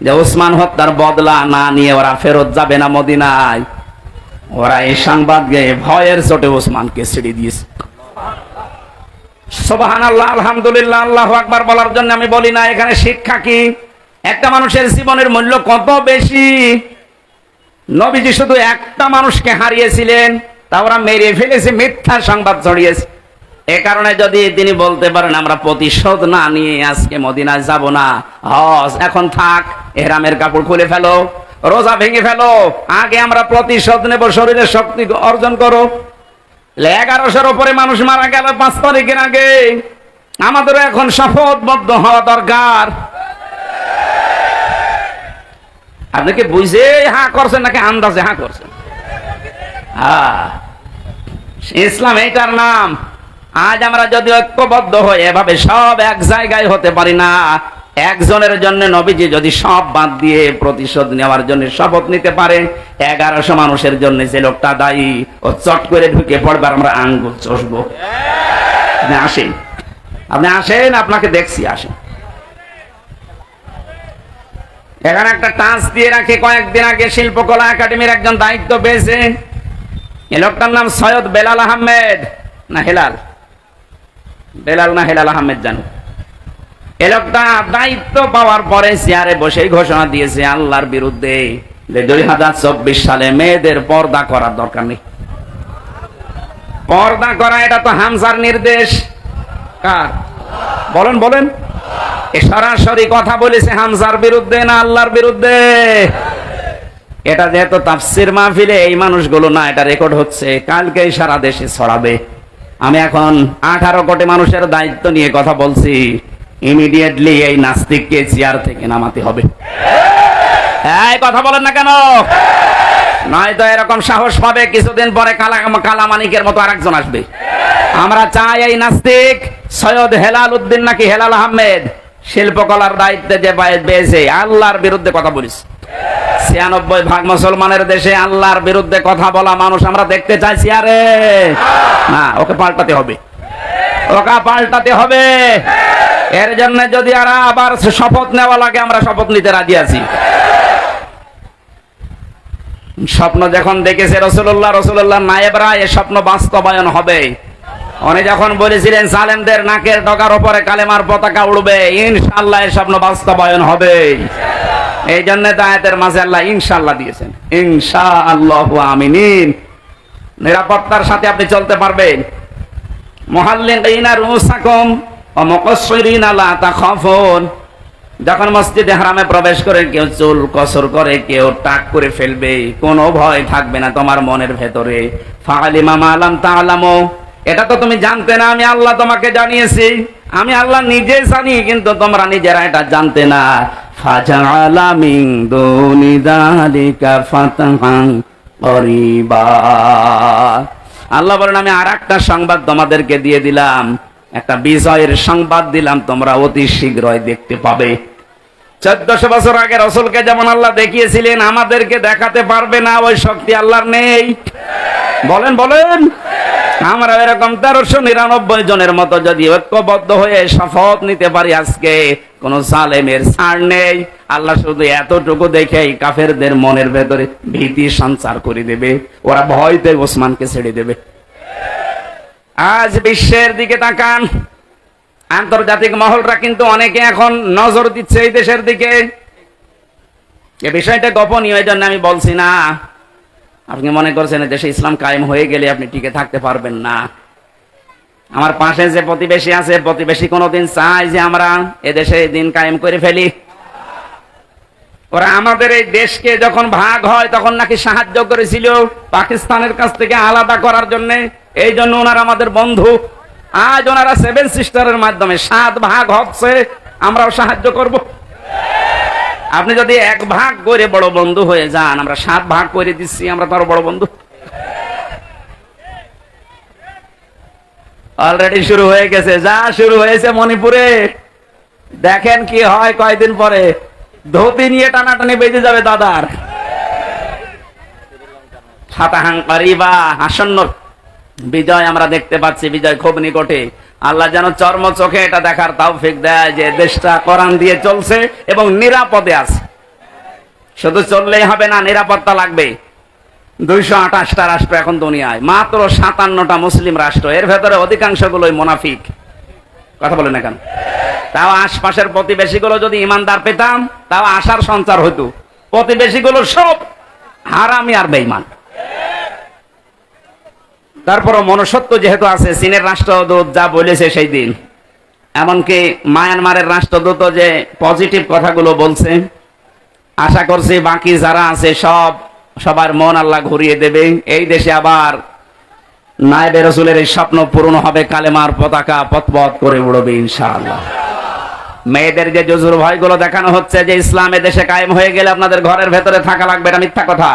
B: যে ওসমান হত্যার বদলা না নিয়ে ওরা ফেরত যাবে না মদিনায়, ওরা এই সংবাদ গিয়ে ভয়ের চোটে ওসমানকে ছেড়ে দিয়েছে। সুবহানাল্লাহ, আলহামদুলিল্লাহ, আল্লাহু আকবার বলার জন্য আমি বলি না। এখানে শিক্ষা কি? একটা মানুষের জীবনের মূল্য কত বেশি। নবীজি শুধু একটা মানুষকে হারিয়েছিলেন, তা ওরা মেরে ফেলেছে, মিথ্যা সংবাদ ছড়িয়েছে। এ কারণে যদি তিনি বলতে পারেন আমরা প্রতিশোধ না নিয়ে আজকে মদিনায় যাব না, হজ এখন থাক, ইহরামের কাপড় খুলে ফেলো, রোজা ভেঙে ফেলো, আগে আমরা প্রতিশোধ নেব, শরীরের শক্তি অর্জন করো। 1100-র উপরে মানুষ মারা গেল 5 তারিখের আগে। আমাদেরও এখন শপথবদ্ধ হওয়া দরকার। আপনি কি বুঝে হা করছেন নাকি আন্দাজে হা করছেন? ইসলাম এইটার নাম। আজ আমরা যদি ঐক্যবদ্ধ হয়ে এভাবে সব এক জায়গায় হতে পারি না, একজনের জন্য নবীজি যদি সব বাদ দিয়ে প্রতিশোধ নেওয়ার জন্য শপথ নিতে পারে, 1100 মানুষের জন্য যে লোকটা দায়ী, ও চট করে ঢুকে পড়বে, আমরা আঙ্গুল চষবো। আপনি আসেন, আপনি আসেন, আপনাকে দেখছি, আসেন। এখানে একটা টাচ দিয়ে রাখি, কয়েকদিন আগে শিল্পকলা একাডেমির একজন দায়িত্ব পেয়েছে। এই লোকটার নাম সৈয়দ বেলাল আহমেদ, না হেলাল, বেলাল না হেলাল আহমেদ জানো। এই লোকটা দায়িত্ব পাওয়ার পরে চেয়ারে বসে ঘোষণা দিয়েছে আল্লাহর বিরুদ্ধে যে 2024 সালে মেয়েদের পর্দা করার দরকার নেই। পর্দা করা এটা তো হামজার নির্দেশ। কার? বলেন বলেন। সরাসরি কথা বলেছে হামজার বিরুদ্ধে না আল্লাহর বিরুদ্ধে? এটা যেহেতু তাফসীর মাহফিলে এই মানুষগুলো না, এটা রেকর্ড হচ্ছে, কালকেই সারা দেশে ছড়াবে। আমি এখন 18 কোটি মানুষের দায়িত্ব নিয়ে কথা বলছি। ইমিডিয়েটলি এই নাস্তিককে চেয়ার থেকে নামাতে হবে। এই কথা বলেন না কেন? নয়তো এরকম সাহস পাবে, কিছুদিন পরে কালামানিকের মতো আরেকজন আসবে। আমরা চাই এই নাস্তিক সৈয়দ হেলাল উদ্দিন নাকি হেলাল আহমেদ শিল্পকলার দায়িত্বে যে পেয়েছে, আল্লাহর বিরুদ্ধে কথা বলিস। 96% মুসলমানের দেশে আল্লাহর বিরুদ্ধে কথা বলা মানুষ আমরা দেখতে চাইছি। আরে না, ওকে পাল্টাতে হবে, ওকে পাল্টাতে হবে। এর জন্য যদি আবার শপথ নেওয়া লাগে, আমরা শপথ নিতে রাজি আছি। স্বপ্ন যখন দেখেছে রাসূলুল্লাহ নায়েবরা, এ স্বপ্ন বাস্তবায়ন হবে। উনি যখন বলেছিলেন জালেমদের নাকের ডগার উপরে কালেমার পতাকা উড়বে, ইনশাআল্লাহ এ স্বপ্ন বাস্তবায়ন হবে। এই জন্য আয়াতের মাঝে আল্লাহ ইনশাআল্লাহ দিয়েছেন, ইনশাআল্লাহু আমিনিন। নিরাপত্তার সাথে আপনি চলতে পারবেন। মুহাল্লিকিনা রুসাকুম ওয়া মুকাসসিরিনা লা তাখাফুন। যখন মসজিদে হারামে প্রবেশ করে কেউ চুল কসর করে, কেউ টাক করে ফেলবে, কোনো ভয় থাকবে না তোমার মনের ভেতরে। ফাআলিমা মা লাম তা'লামু, এটা তো তুমি জানতে না, আমি আল্লাহ তোমাকে জানিয়েছি। আমি আল্লাহ নিজে জানি, কিন্তু তোমরা নিজেরা এটা জানতে না। ফাজআলা মিন দুনি যালিকা ফাতহান করিবা। আল্লাহ বলেন আমি আরেকটা সংবাদ তোমাদেরকে দিয়ে দিলাম, একটা বিজয়ের সংবাদ দিলাম, তোমরা অতি শীঘ্রই দেখতে পাবে। 1400 বছর আগে রাসূলকে যেমন আল্লাহ দেখিয়েছিলেন, আমাদেরকে দেখাতে পারবে না, ওই শক্তি আল্লাহর নেই। বলেন বলেন। আমরা এরকম 1399 জনের মতো যদি ঐক্যবদ্ধ হয়ে শপথ নিতে পারি, আজকে কোন জালেমের ছাড় নেই। আল্লাহ শুধু এতটুকু দেখেই কাফেরদের মনের ভেতরে ভীতি সঞ্চার করে দেবে, ওরা ভয়তে ওসমানকে ছেড়ে দেবে। আজ বিশ্বের দিকে তাকান, আন্তর্জাতিক মহলরা কিন্তু অনেকে এখন নজর দিচ্ছে এই দেশের দিকে। এ বিষয়টা গোপনীয়, এই জন্য আমি বলছি না। আপনি মনে করছেন দেশে ইসলাম কায়েম হয়ে গেলে আপনি টিকে থাকতে পারবেন না। আমার পাশে যে প্রতিবেশী আছে, প্রতিবেশী কোনোদিন চায় যে আমরা এদেশে দিন কায়েম করে ফেলি? ওরা আমাদের এই দেশকে যখন ভাগ হয় তখন নাকি সাহায্য করেছিল পাকিস্তানের কাছ থেকে আলাদা করার জন্য। এই জন্য ওনারা আমাদের বন্ধু। আজ ওনারা 7 সিস্টারের মাধ্যমে 7 ভাগ হচ্ছে, আমরাও সাহায্য করব। আপনি যদি 1 ভাগ করে বড় বন্ধু হয়ে যান, আমরা 7 ভাগ করে দিচ্ছি, আমরা তো আরো বড় বন্ধু। অলরেডি শুরু হয়ে গেছে, যা শুরু হয়েছে মণিপুরে, দেখেন কি হয় কয়দিন পরে। ধুতি নিয়ে টানাটানি বেজে যাবে দাদার। সাতাহাং কারিবা, আসন্ন বিজয় আমরা দেখতে পাচ্ছি, বিজয় খুব নিকটে। আল্লাহ যেন চর্ম চোখে এটা দেখার তৌফিক দেয় যে দেশটা কোরআন দিয়ে চলছে এবং নিরাপদে আছে। শুধু চললেই হবে না, নিরাপত্তা লাগবে। 228টা রাষ্ট্র এখন দুনিয়ায়, মাত্র 57টা মুসলিম রাষ্ট্র, এর ভেতরে অধিকাংশগুলোই মুনাফিক। কথা বলেন না কেন? তাও আশপাশের প্রতিবেশীগুলো যদি ইমানদার পেতাম তাও আশার সঞ্চার হতো। প্রতিবেশীগুলো সব হারামি আর বেঈমান। তারপরও মনুষ্যত্ব যেহেতু আছে, চীনের রাষ্ট্রদূত যা বলেছে সেই দিন, এমনকি মায়ানমারের রাষ্ট্রদূত যে পজিটিভ কথাগুলো বলছে, আশা করছি বাকি যারা আছে সবার মন আল্লাহ ঘুরিয়ে দেবে। এই দেশে আবার নায়েবে রাসূলের এই স্বপ্ন পূরণ হবে, কালেমার পতাকা পথ করে উড়বে ইনশাআল্লাহ। মেয়েদের যে জুজুর ভয়গুলো দেখানো হচ্ছে যে ইসলামে দেশে কায়েম হয়ে গেলে আপনাদের ঘরের ভেতরে থাকা লাগবে, এটা মিথ্যা কথা।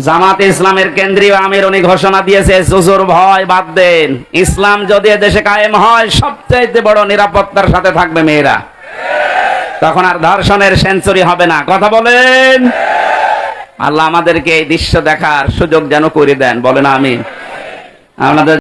B: জামাতে ইসলামের কেন্দ্রীয় আমির উনি ঘোষণা দিয়েছে জুজুর ভয় বাদ দেন, ইসলাম যদি দেশে কায়েম হয় সবচেয়ে বড় নিরাপত্তার সাথে থাকবে মেয়েরা। তখন আর ধর্ষণের সেঞ্চুরি হবে না। কথা বলেন। আল্লাহ আমাদেরকে এই দৃশ্য দেখার সুযোগ যেন করে দেন, বলেন আমিন। আপনাদের